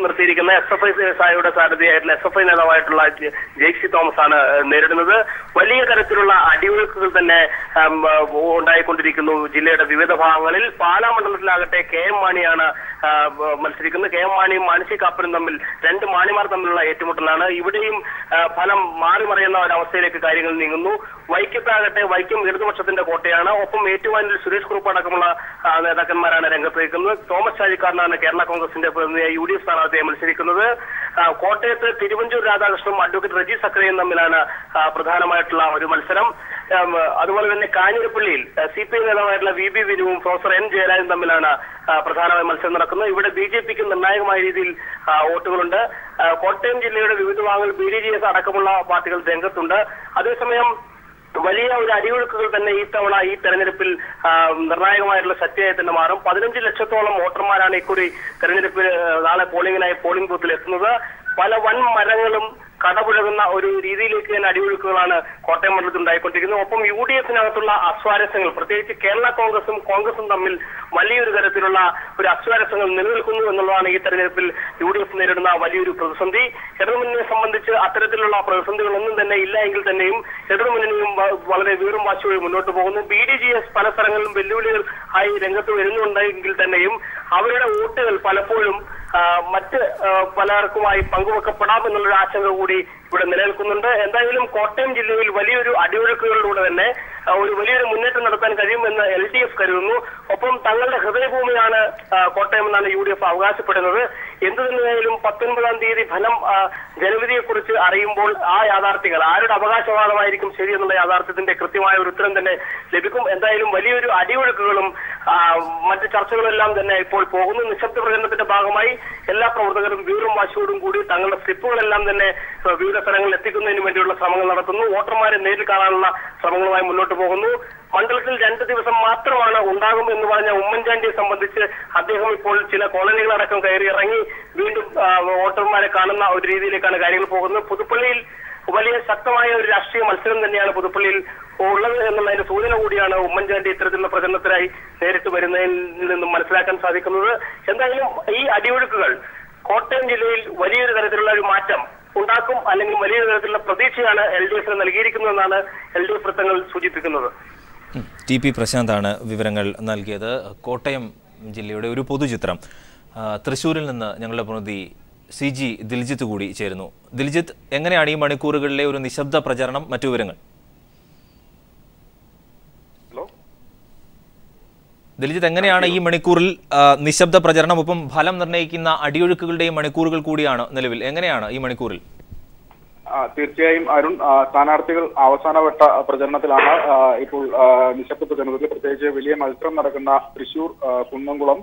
നിർത്തിയിരിക്കുന്ന SFI സായുടെ സാരഥിയായിട്ടുള്ള SFI നേതാവായിട്ടുള്ള ജെയ്സി തോമസ് ആണ് നേരിടുന്നത്. വലിയ തരത്തിലുള്ള അടിയൊഴുക്കുകൾ തന്നെ ഉണ്ടായിക്കൊണ്ടിരിക്കുന്നു ജില്ലയുടെ വിവിധ ഭാഗങ്ങളിൽ. പാലാ മണ്ഡലത്തിലാകട്ടെ KM മാണിയാണ് മത്സരിക്കുന്നത്. KM മാണിയും മാനസി കാപ്പനും തമ്മിൽ, 2 മാണിമാർ തമ്മിലുള്ള ഏറ്റുമുട്ടലാണ്. ഇവിടെയും ഫലം മാറി മറിയുന്ന ഒരവസ്ഥയിലേക്ക് കാര്യങ്ങൾ നീങ്ങുന്നു. വൈക്കത്താകട്ടെ, വൈക്കം ഇടതുപക്ഷത്തിന്റെ കോട്ടയാണ്. ഒപ്പം ഏറ്റുമാനിൽ സുരേഷ് കുറുപ്പ് അടക്കമുള്ള നേതാക്കന്മാരാണ് രംഗത്ത് വയ്ക്കുന്നത്. തോമസ് ചാഴിക്കാരനാണ് കേരള കോൺഗ്രസിന്റെ പ്രതിനിധിയായി UDF സ്ഥാനാർത്ഥിയെ മത്സരിക്കുന്നത്. കോട്ടയത്ത് തിരുവഞ്ചൂർ രാധാകൃഷ്ണനും അഡ്വക്കേറ്റ് റജി സക്രയും തമ്മിലാണ് പ്രധാനമായിട്ടുള്ള ഒരു മത്സരം. അതുപോലെ തന്നെ കാഞ്ഞിരപ്പള്ളിയിൽ CPI നേതാവായിട്ടുള്ള VB വിനുവും പ്രൊഫസർ N ജയരാജനും തമ്മിലാണ് പ്രധാനമായി മത്സരം നടക്കുന്നത്. ഇവിടെ BJPക്ക് നിർണായകമായ രീതിയിൽ വോട്ടുകളുണ്ട്. കോട്ടയം ജില്ലയുടെ വിവിധ ഭാഗങ്ങളിൽ BDJS അടക്കമുള്ള പാർട്ടികൾ രംഗത്തുണ്ട്. അതേസമയം വലിയ ഒരു അടിയൊഴുക്കുകൾ തന്നെ ഈ തവണ ഈ തെരഞ്ഞെടുപ്പിൽ നിർണായകമായിട്ടുള്ള ശക്തിയായി തന്നെ മാറും. 15 ലക്ഷത്തോളം വോട്ടർമാരാണ് ഇക്കുറി തെരഞ്ഞെടുപ്പിൽ നാളെ പോളിംഗ് ബൂത്തിൽ എത്തുന്നത്. പല വൻ മരങ്ങളും കടപുഴകുന്ന ഒരു രീതിയിലേക്ക് തന്നെ അടിയൊഴുക്കുകളാണ് കോട്ടയം മണ്ഡലത്തിൽ ഉണ്ടായിക്കൊണ്ടിരിക്കുന്നത്. ഒപ്പം UDFിനകത്തുള്ള അസ്വാരസ്യങ്ങൾ, പ്രത്യേകിച്ച് കേരള കോൺഗ്രസും തമ്മിൽ വലിയൊരു തരത്തിലുള്ള ഒരു അസ്വാരസ്യങ്ങൾ നിലനിൽക്കുന്നു എന്നുള്ളതാണ് ഈ തെരഞ്ഞെടുപ്പിൽ UDF നേരിടുന്ന വലിയൊരു പ്രതിസന്ധി. ഇടതുമുന്നണിയെ സംബന്ധിച്ച് അത്തരത്തിലുള്ള പ്രതിസന്ധികളൊന്നും തന്നെ ഇല്ല എങ്കിൽ തന്നെയും ഇടതുമുന്നണിയും വളരെ വീറും വാശിയോടെ മുന്നോട്ട് പോകുന്നു. BDJS പല സ്ഥലങ്ങളിലും വെല്ലുവിളികൾ ആയി രംഗത്ത് വരുന്നുണ്ടെങ്കിൽ തന്നെയും അവരുടെ വോട്ടുകൾ പലപ്പോഴും മറ്റ് പലർക്കുമായി പങ്കുവെക്കപ്പെടാമെന്നുള്ളൊരു ആശങ്ക കൂടി ഇവിടെ നിലനിൽക്കുന്നുണ്ട്. എന്തായാലും കോട്ടയം ജില്ലയിൽ വലിയൊരു അടിയൊഴുക്കുകളിലൂടെ തന്നെ ഒരു വലിയൊരു മുന്നേറ്റം നടത്താൻ കഴിയുമെന്ന് LDF കരുതുന്നു. ഒപ്പം തങ്ങളുടെ ഹൃദയഭൂമിയാണ് കോട്ടയം എന്നാണ് UDF അവകാശപ്പെടുന്നത്. എന്തു തന്നെയായാലും 19-ാം തീയതി ഫലം ജനവിധിയെക്കുറിച്ച് അറിയുമ്പോൾ ആ യാഥാർത്ഥ്യങ്ങൾ ആരുടെ അവകാശവാദമായിരിക്കും ശരിയെന്നുള്ള യാഥാർത്ഥ്യത്തിന്റെ കൃത്യമായ ഒരു ഉത്തരം തന്നെ ലഭിക്കും. എന്തായാലും വലിയൊരു അടിയൊഴുക്കുകളും മറ്റ് ചർച്ചകളെല്ലാം തന്നെ ഇപ്പോൾ പോകുന്നു. നിശബ്ദ പ്രചരണത്തിന്റെ ഭാഗമായി എല്ലാ പ്രവർത്തകരും വീറും വാശിയോടും കൂടി തങ്ങളുടെ സ്ലിപ്പുകളെല്ലാം തന്നെ വിവിധ സ്ഥലങ്ങളിൽ എത്തിക്കുന്നതിന് വേണ്ടിയുള്ള ശ്രമങ്ങൾ നടത്തുന്നു. വോട്ടർമാരെ നേരിൽ കാണാനുള്ള ശ്രമങ്ങളുമായി മുന്നോട്ട് പോകുന്നു. മണ്ഡലത്തിൽ 2 ദിവസം മാത്രമാണ് ഉണ്ടാകും എന്ന് പറഞ്ഞ ഉമ്മൻചാണ്ടിയെ സംബന്ധിച്ച് അദ്ദേഹം ഇപ്പോൾ ചില കോളനികളടക്കം കയറി ഇറങ്ങി വീണ്ടും വോട്ടർമാരെ കാണുന്ന ഒരു രീതിയിലേക്കാണ് കാര്യങ്ങൾ പോകുന്നത്. പുതുപ്പള്ളിയിൽ വലിയ ശക്തമായ ഒരു രാഷ്ട്രീയ മത്സരം തന്നെയാണ് പുതുപ്പള്ളിയിൽ ഉള്ളത് എന്നുള്ളതിന്റെ സൂചന കൂടിയാണ് ഉമ്മൻചാണ്ടി ഇത്തരത്തിലുള്ള പ്രചരണത്തിനായി നേരിട്ട് വരുന്നതിൽ നിന്നും മനസ്സിലാക്കാൻ സാധിക്കുന്നത്. എന്തായാലും ഈ അടിയൊഴുക്കുകൾ കോട്ടയം ജില്ലയിൽ വലിയൊരു തരത്തിലുള്ള ഒരു മാറ്റം ഉണ്ടാക്കും, അല്ലെങ്കിൽ വലിയൊരു തരത്തിലുള്ള പ്രതീക്ഷയാണ് LDF നൽകിയിരിക്കുന്നതെന്നാണ് LDF വൃത്തങ്ങൾ സൂചിപ്പിക്കുന്നത്. TP പ്രശാന്താണ് വിവരങ്ങൾ നൽകിയത്. കോട്ടയം ജില്ലയുടെ ഒരു പൊതുചിത്രം. തൃശ്ശൂരിൽ നിന്ന് ഞങ്ങളുടെ പ്രതിനിധി CG ദിൽജിത്ത് കൂടി ചേരുന്നു. ദിൽജിത്ത്, എങ്ങനെയാണ് ഈ മണിക്കൂറുകളിലെ ഒരു നിശബ്ദ പ്രചരണം, മറ്റു വിവരങ്ങൾ? ദിൽജിത്ത്, എങ്ങനെയാണ് ഈ മണിക്കൂറിൽ നിശബ്ദ പ്രചരണം, ഒപ്പം ഫലം നിർണ്ണയിക്കുന്ന അടിയൊഴുക്കുകളുടെയും മണിക്കൂറുകൾ കൂടിയാണ് നിലവിൽ? എങ്ങനെയാണ് ഈ മണിക്കൂറിൽ? തീർച്ചയായും അരുൺ, സ്ഥാനാർത്ഥികൾ അവസാനവട്ട പ്രചരണത്തിലാണ്. ഇപ്പോൾ നിശബ്ദ പ്രചരണത്തിൽ പ്രത്യേകിച്ച് വലിയ മത്സരം നടക്കുന്ന തൃശൂർ, കുന്നംകുളം,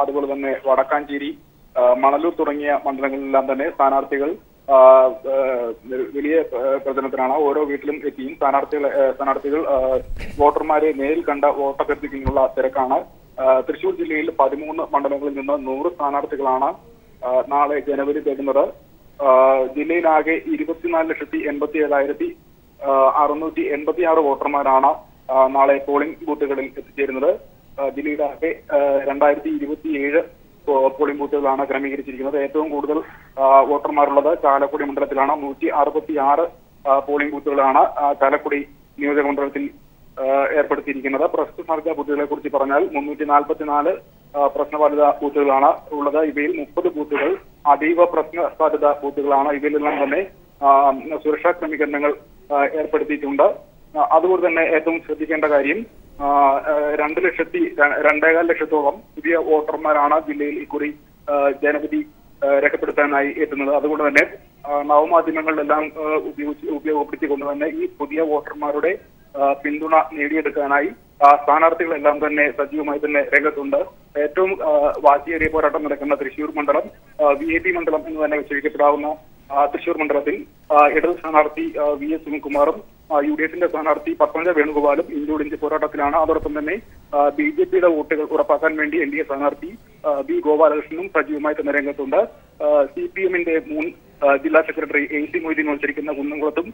അതുപോലെ തന്നെ വടക്കാഞ്ചേരി, മണലൂർ തുടങ്ങിയ മണ്ഡലങ്ങളിലെല്ലാം തന്നെ സ്ഥാനാർത്ഥികൾ വലിയ പ്രചരണത്തിനാണ്. ഓരോ വീട്ടിലും എത്തിയും സ്ഥാനാർത്ഥികൾ വോട്ടർമാരെ നേരിൽ കണ്ട വോട്ടഭ്യർത്ഥിക്കാനുള്ള തിരക്കാണ്. തൃശൂർ ജില്ലയിൽ 13 മണ്ഡലങ്ങളിൽ നിന്ന് 100 സ്ഥാനാർത്ഥികളാണ് നാളെ ജനുവരി തേടുന്നത്. ജില്ലയിലാകെ 24,87,686 വോട്ടർമാരാണ് നാളെ പോളിംഗ് ബൂത്തുകളിൽ എത്തിച്ചേരുന്നത്. ജില്ലയിലാകെ 2027 പോളിംഗ് ബൂത്തുകളാണ് ക്രമീകരിച്ചിരിക്കുന്നത്. ഏറ്റവും കൂടുതൽ വോട്ടർമാരുള്ളത് ചാലക്കുടി മണ്ഡലത്തിലാണ്. 166 പോളിംഗ് ബൂത്തുകളാണ് ചാലക്കുടി നിയോജക മണ്ഡലത്തിൽ ഏർപ്പെടുത്തിയിരിക്കുന്നത്. പ്രശ്ന സാധ്യതാ ബൂത്തുകളെ കുറിച്ച് പറഞ്ഞാൽ 344 പ്രശ്നബാധിത ബൂത്തുകളാണ് ഉള്ളത്. ഇവയിൽ 30 ബൂത്തുകൾ അതീവ പ്രശ്ന സാധ്യത ബൂത്തുകളാണ്. ഇവയിലെല്ലാം തന്നെ സുരക്ഷാ ക്രമീകരണങ്ങൾ ഏർപ്പെടുത്തിയിട്ടുണ്ട്. അതുപോലെ തന്നെ ഏറ്റവും ശ്രദ്ധിക്കേണ്ട കാര്യം 2,5 ലക്ഷത്തോളം പുതിയ വോട്ടർമാരാണ് ജില്ലയിൽ ഇക്കുറി ജനവിധി രേഖപ്പെടുത്താനായി എത്തുന്നത്. അതുകൊണ്ട് തന്നെ നവമാധ്യമങ്ങളിലെല്ലാം ഉപയോഗപ്പെടുത്തിക്കൊണ്ട് തന്നെ ഈ പുതിയ വോട്ടർമാരുടെ പിന്തുണ നേടിയെടുക്കാനായി സ്ഥാനാർത്ഥികളെല്ലാം തന്നെ സജീവമായി തന്നെ രംഗത്തുണ്ട്. ഏറ്റവും വാശിയേറിയ പോരാട്ടം നടക്കുന്ന തൃശൂർ മണ്ഡലം VIP മണ്ഡലം എന്ന് തന്നെ വിശേഷിക്കപ്പെടാവുന്ന തൃശൂർ മണ്ഡലത്തിൽ ഇടത് സ്ഥാനാർത്ഥി VS സുനിൽകുമാറും UDFന്റെ സ്ഥാനാർത്ഥി പത്മജ വേണുഗോപാലും ഇഞ്ചോടിഞ്ച് പോരാട്ടത്തിലാണ്. അതോടൊപ്പം തന്നെ BJPയുടെ വോട്ടുകൾ ഉറപ്പാക്കാൻ വേണ്ടി NDA സ്ഥാനാർത്ഥി B ഗോപാലകൃഷ്ണനും സജീവമായി തന്നെ രംഗത്തുണ്ട്. CPMന്റെ മുൻ ജില്ലാ സെക്രട്ടറി AC മൊയ്തീൻ മത്സരിക്കുന്ന കുന്നംകുളത്തും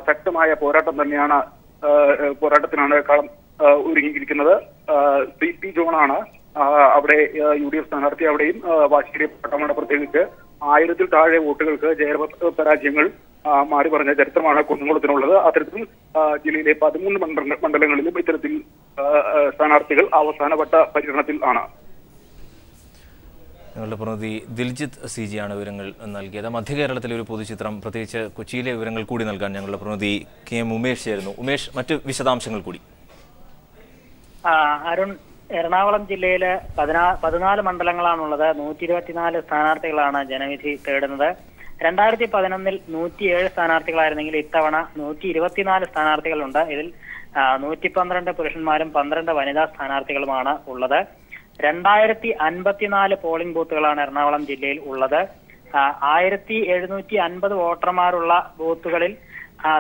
ശക്തമായ പോരാട്ടത്തിനാണ് കളം ഒരുങ്ങിയിരിക്കുന്നത്. CP ജോണാണ് അവിടെ UDF സ്ഥാനാർത്ഥി. അവിടെയും വാശിയേറിയ പോരാട്ടമാണ്. പ്രത്യേകിച്ച് 1000-ൽ താഴെ വോട്ടുകൾക്ക് പരാജയങ്ങൾ മാറി പറഞ്ഞ ചരിത്രമാണ് കുന്നംകുളത്തിനുള്ളത്. അത്തരത്തിൽ ജില്ലയിലെ 13 മണ്ഡലങ്ങളിലും ഇത്തരത്തിൽ സ്ഥാനാർത്ഥികൾ അവസാനവട്ട പര്യടനത്തിൽ ആണ്. ഞങ്ങളുടെ പ്രതിനിധി ദിൽജിത്ത് CG ആണ് വിവരങ്ങൾ നൽകിയത്. മധ്യകേരളത്തിലെ ഒരു പൊതുചിത്രം, പ്രത്യേകിച്ച് കൊച്ചിയിലെ വിവരങ്ങൾ കൂടി നൽകാൻ ഞങ്ങളുടെ പ്രതിനിധി KM ഉമേഷ് ചേരുന്നു. ഉമേഷ്, മറ്റ് വിശദാംശങ്ങൾ കൂടി. അരുൺ, എറണാകുളം ജില്ലയില് 14 മണ്ഡലങ്ങളാണുള്ളത്. 124 സ്ഥാനാർത്ഥികളാണ് ജനവിധി തേടുന്നത്. 2011-ൽ 107 സ്ഥാനാർത്ഥികളായിരുന്നെങ്കിൽ ഇത്തവണ 124 സ്ഥാനാർത്ഥികളുണ്ട്. ഇതിൽ 112 പുരുഷന്മാരും 12 വനിതാ സ്ഥാനാർത്ഥികളുമാണ് ഉള്ളത്. 2054 പോളിംഗ് ബൂത്തുകളാണ് എറണാകുളം ജില്ലയിൽ ഉള്ളത്. 1750 വോട്ടർമാരുള്ള ബൂത്തുകളിൽ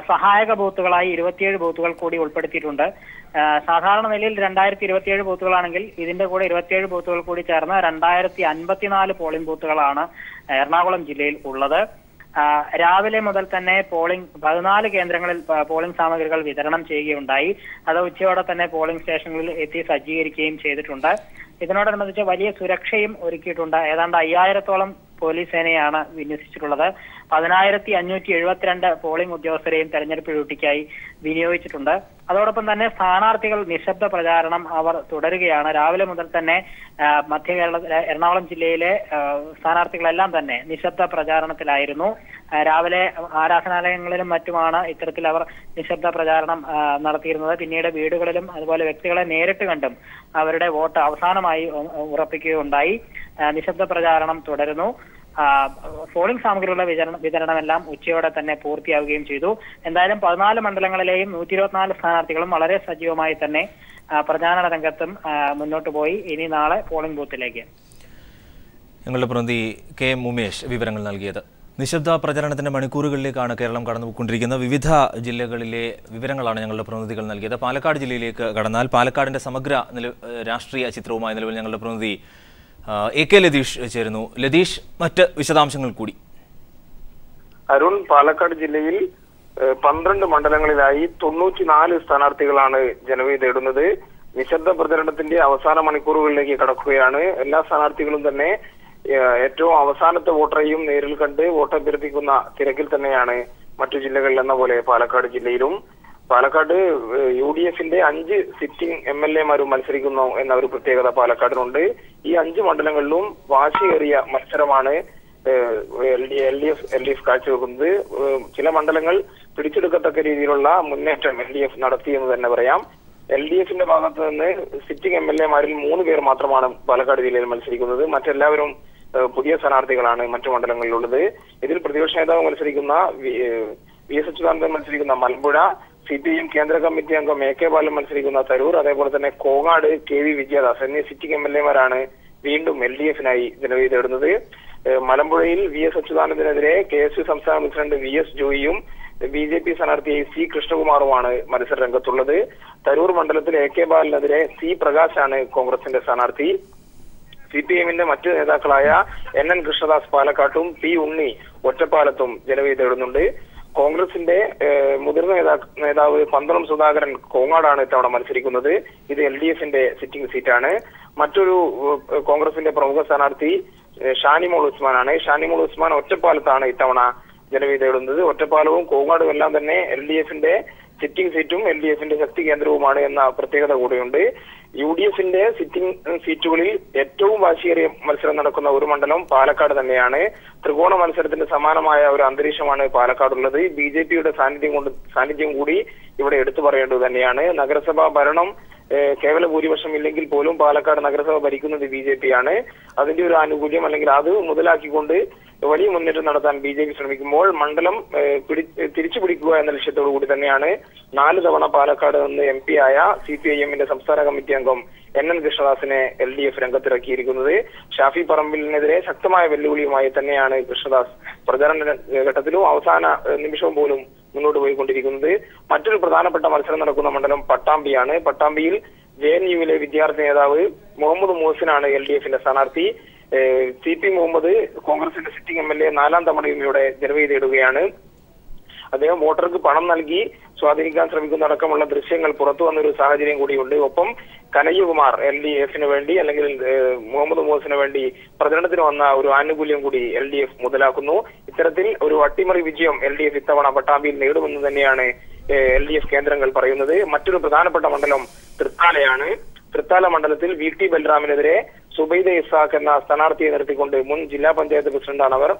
സഹായക ബൂത്തുകളായി 27 ബൂത്തുകൾ കൂടി ഉൾപ്പെടുത്തിയിട്ടുണ്ട്. സാധാരണ നിലയിൽ 2027 ബൂത്തുകളാണെങ്കിൽ ഇതിന്റെ കൂടെ 27 ബൂത്തുകൾ കൂടി ചേർന്ന് 2054 പോളിംഗ് ബൂത്തുകളാണ് എറണാകുളം ജില്ലയിൽ ഉള്ളത്. രാവിലെ മുതൽ തന്നെ 14 കേന്ദ്രങ്ങളിൽ പോളിംഗ് സാമഗ്രികൾ വിതരണം ചെയ്യുകയുണ്ടായി. അത് ഉച്ചയോടെ തന്നെ പോളിംഗ് സ്റ്റേഷനുകളിൽ എത്തി സജ്ജീകരിക്കുകയും ചെയ്തിട്ടുണ്ട്. ഇതിനോടനുബന്ധിച്ച് വലിയ സുരക്ഷയും ഒരുക്കിയിട്ടുണ്ട്. ഏതാണ്ട് 5000-ഓളം പോലീസ് സേനയാണ് വിന്യസിച്ചിട്ടുള്ളത്. 10,572 പോളിംഗ് ഉദ്യോഗസ്ഥരെയും തെരഞ്ഞെടുപ്പ് ഡ്യൂട്ടിക്കായി വിനിയോഗിച്ചിട്ടുണ്ട്. അതോടൊപ്പം തന്നെ സ്ഥാനാർത്ഥികൾ നിശബ്ദ പ്രചാരണം അവർ തുടരുകയാണ്. രാവിലെ മുതൽ തന്നെ എറണാകുളം ജില്ലയിലെ സ്ഥാനാർത്ഥികളെല്ലാം തന്നെ നിശബ്ദ പ്രചാരണത്തിലായിരുന്നു. രാവിലെ ആരാധനാലയങ്ങളിലും മറ്റുമാണ് ഇത്തരത്തിൽ അവർ നിശബ്ദ പ്രചാരണം നടത്തിയിരുന്നത്. പിന്നീട് വീടുകളിലും അതുപോലെ വ്യക്തികളെ നേരിട്ട് കണ്ടും അവരുടെ വോട്ട് അവസാനമായി ഉറപ്പിക്കുകയുണ്ടായി. നിശബ്ദ പ്രചാരണം തുടരുന്നു. പോളിംഗ് സാമഗ്രികളുടെ വിതരണമെല്ലാം ഉച്ചയോടെ തന്നെ പൂർത്തിയാവുകയും ചെയ്തു. എന്തായാലും 14 മണ്ഡലങ്ങളിലെയും 124 സ്ഥാനാർത്ഥികളും വളരെ സജീവമായി തന്നെ പ്രചാരണ രംഗത്തും മുന്നോട്ട് പോയി. ഇനി നാളെ പോളിംഗ് ബൂത്തിലേക്ക്. ഞങ്ങളുടെ പ്രതിനിധി KM ഉമേഷ് വിവരങ്ങൾ നൽകിയത്. നിശബ്ദ പ്രചരണത്തിന്റെ മണിക്കൂറുകളിലേക്കാണ് കേരളം കടന്നുകൊണ്ടിരിക്കുന്ന വിവിധ ജില്ലകളിലെ വിവരങ്ങളാണ് ഞങ്ങളുടെ പ്രതിനിധികൾ നൽകിയത്. പാലക്കാട് ജില്ലയിലേക്ക് കടന്നാൽ പാലക്കാടിന്റെ സമഗ്ര രാഷ്ട്രീയ ചിത്രവുമായി നിലവിൽ ഞങ്ങളുടെ പ്രതിനിധി AK ലതീഷ് ചേരുന്നു. ലതീഷ്, മറ്റ് വിശദാംശങ്ങൾ കൂടി. അരുൺ, പാലക്കാട് ജില്ലയിൽ 12 മണ്ഡലങ്ങളിലായി 94 സ്ഥാനാർത്ഥികളാണ് ജനവിധി തേടുന്നത്. നിശബ്ദ പ്രചരണത്തിന്റെ അവസാന മണിക്കൂറുകളിലേക്ക് കടക്കുകയാണ്. എല്ലാ സ്ഥാനാർത്ഥികളും തന്നെ ഏറ്റവും അവസാനത്തെ വോട്ടറെയും നേരിൽ കണ്ട് വോട്ടഭ്യർത്ഥിക്കുന്ന തിരക്കിൽ തന്നെയാണ് മറ്റു ജില്ലകളിൽ എന്ന പോലെ പാലക്കാട് ജില്ലയിലും. പാലക്കാട് UDFന്റെ 5 സിറ്റിംഗ് MLA-മാരും മത്സരിക്കുന്നു എന്ന ഒരു പ്രത്യേകത പാലക്കാടിനുണ്ട്. ഈ 5 മണ്ഡലങ്ങളിലും വാശിയേറിയ മത്സരമാണ് LDF കാഴ്ചവെക്കുന്നത്. ചില മണ്ഡലങ്ങൾ പിടിച്ചെടുക്കത്തക്ക രീതിയിലുള്ള മുന്നേറ്റം LDF നടത്തിയെന്ന് തന്നെ പറയാം. LDFന്റെ ഭാഗത്ത് നിന്ന് സിറ്റിംഗ് MLA-മാരിൽ 3 പേർ മാത്രമാണ് പാലക്കാട് ജില്ലയിൽ മത്സരിക്കുന്നത്. മറ്റെല്ലാവരും പുതിയ സ്ഥാനാർത്ഥികളാണ് മറ്റു മണ്ഡലങ്ങളിലുള്ളത്. ഇതിൽ പ്രതിപക്ഷ നേതാവ് മത്സരിക്കുന്ന VS അച്യുതാനന്ദൻ മത്സരിക്കുന്ന മലമ്പുഴ, CPIM കേന്ദ്ര കമ്മിറ്റി അംഗം AK ബാലൻ മത്സരിക്കുന്ന തരൂർ, അതേപോലെ തന്നെ കോങ്ങാട് KV വിജയദാസ് എന്നീ സിറ്റിംഗ് MLA-മാരാണ് വീണ്ടും LDF-നായി ജനവിധി തേടുന്നത്. മലമ്പുഴയിൽ VS അച്യുതാനന്ദനെതിരെ KSU സംസ്ഥാന പ്രസിഡന്റ് VS ജോയിയും BJP സ്ഥാനാർത്ഥി C കൃഷ്ണകുമാറുമാണ് മത്സര രംഗത്തുള്ളത്. തരൂർ മണ്ഡലത്തിൽ AK ബാലനെതിരെ C പ്രകാശാണ് കോൺഗ്രസിന്റെ സ്ഥാനാർത്ഥി. CPIM-ന്റെ മറ്റു നേതാക്കളായ NN കൃഷ്ണദാസ് പാലക്കാട്ടും P ഉണ്ണി ഒറ്റപ്പാലത്തും ജനവിധി തേടുന്നുണ്ട്. കോൺഗ്രസിന്റെ മുതിർന്ന നേതാവ് പന്തളം സുധാകരൻ കോങ്ങാടാണ് ഇത്തവണ മത്സരിക്കുന്നത്. ഇത് LDF-ന്റെ സിറ്റിംഗ് സീറ്റാണ്. മറ്റൊരു കോൺഗ്രസിന്റെ പ്രമുഖ സ്ഥാനാർത്ഥി ഷാനിമോൾ ഉസ്മാനാണ്. ഷാനിമോൾ ഉസ്മാൻ ഒറ്റപ്പാലത്താണ് ഇത്തവണ ജനവിധി തേടുന്നത്. ഒറ്റപ്പാലവും കോങ്ങാടും എല്ലാം തന്നെ LDF-ന്റെ സിറ്റിംഗ് സീറ്റും LDF-ന്റെ ശക്തി കേന്ദ്രവുമാണ് എന്ന പ്രത്യേകത കൂടെയുണ്ട്. UDF-ന്റെ സിറ്റിംഗ് സീറ്റുകളിൽ ഏറ്റവും വാശിയേറിയ മത്സരം നടക്കുന്ന ഒരു മണ്ഡലം പാലക്കാട് തന്നെയാണ്. ത്രികോണ മത്സരത്തിന്റെ സമാനമായ ഒരു അന്തരീക്ഷമാണ് പാലക്കാടുള്ളത്. BJP-യുടെ സാന്നിധ്യം കൂടി ഇവിടെ എടുത്തു പറയേണ്ടത് തന്നെയാണ്. നഗരസഭാ ഭരണം കേവല ഭൂരിപക്ഷം ഇല്ലെങ്കിൽ പോലും പാലക്കാട് നഗരസഭ ഭരിക്കുന്നത് BJP-യാണ്. അതിന്റെ ഒരു ആനുകൂല്യം അല്ലെങ്കിൽ അത് മുതലാക്കിക്കൊണ്ട് വലിയ മുന്നേറ്റം നടത്താൻ BJP ശ്രമിക്കുമ്പോൾ മണ്ഡലം തിരിച്ചു പിടിക്കുക എന്ന ലക്ഷ്യത്തോടു കൂടി തന്നെയാണ് 4 തവണ പാലക്കാട് നിന്ന് MP ആയ CPIM-ന്റെ സംസ്ഥാന കമ്മിറ്റി അംഗം NN കൃഷ്ണദാസിനെ LDF രംഗത്തിറക്കിയിരിക്കുന്നത്. ഷാഫി പറമ്പിലിനെതിരെ ശക്തമായ വെല്ലുവിളിയുമായി തന്നെയാണ് കൃഷ്ണദാസ് പ്രചാരണ ഘട്ടത്തിലും അവസാന നിമിഷവും പോലും മുന്നോട്ട് പോയിക്കൊണ്ടിരിക്കുന്നത്. മറ്റൊരു പ്രധാനപ്പെട്ട മത്സരം നടക്കുന്ന മണ്ഡലം പട്ടാമ്പിയാണ്. പട്ടാമ്പിയിൽ JNU-വിലെ വിദ്യാർത്ഥി നേതാവ് മുഹമ്മദ് മോഹസിനാണ് LDF-ന്റെ സ്ഥാനാർത്ഥി. CP മുഹമ്മദ് കോൺഗ്രസിന്റെ സിറ്റിംഗ് MLA 4ാം തവണയും ഇവിടെ ജനവിധി തേടുകയാണ്. അദ്ദേഹം വോട്ടർക്ക് പണം നൽകി സ്വാധീനിക്കാൻ ശ്രമിക്കുന്നതടക്കമുള്ള ദൃശ്യങ്ങൾ പുറത്തു വന്നൊരു സാഹചര്യം കൂടിയുണ്ട്. ഒപ്പം കനയ്യകുമാർ LDF-ന് വേണ്ടി അല്ലെങ്കിൽ മുഹമ്മദ് മോഹസിന് വേണ്ടി പ്രചരണത്തിന് വന്ന ഒരു ആനുകൂല്യം കൂടി LDF മുതലാക്കുന്നു. ഇത്തരത്തിൽ ഒരു അട്ടിമറി വിജയം LDF ഇത്തവണ പട്ടാമ്പിയിൽ നേടുമെന്ന് തന്നെയാണ് LDF കേന്ദ്രങ്ങൾ പറയുന്നത്. മറ്റൊരു പ്രധാനപ്പെട്ട മണ്ഡലം തൃത്താലയാണ്. തൃത്താല മണ്ഡലത്തിൽ VT ബൽറാമിനെതിരെ സുബൈദ ഇസാഖ് എന്ന സ്ഥാനാർത്ഥിയെ നിർത്തിക്കൊണ്ട് മുൻ ജില്ലാ പഞ്ചായത്ത് പ്രസിഡന്റാണ് അവർ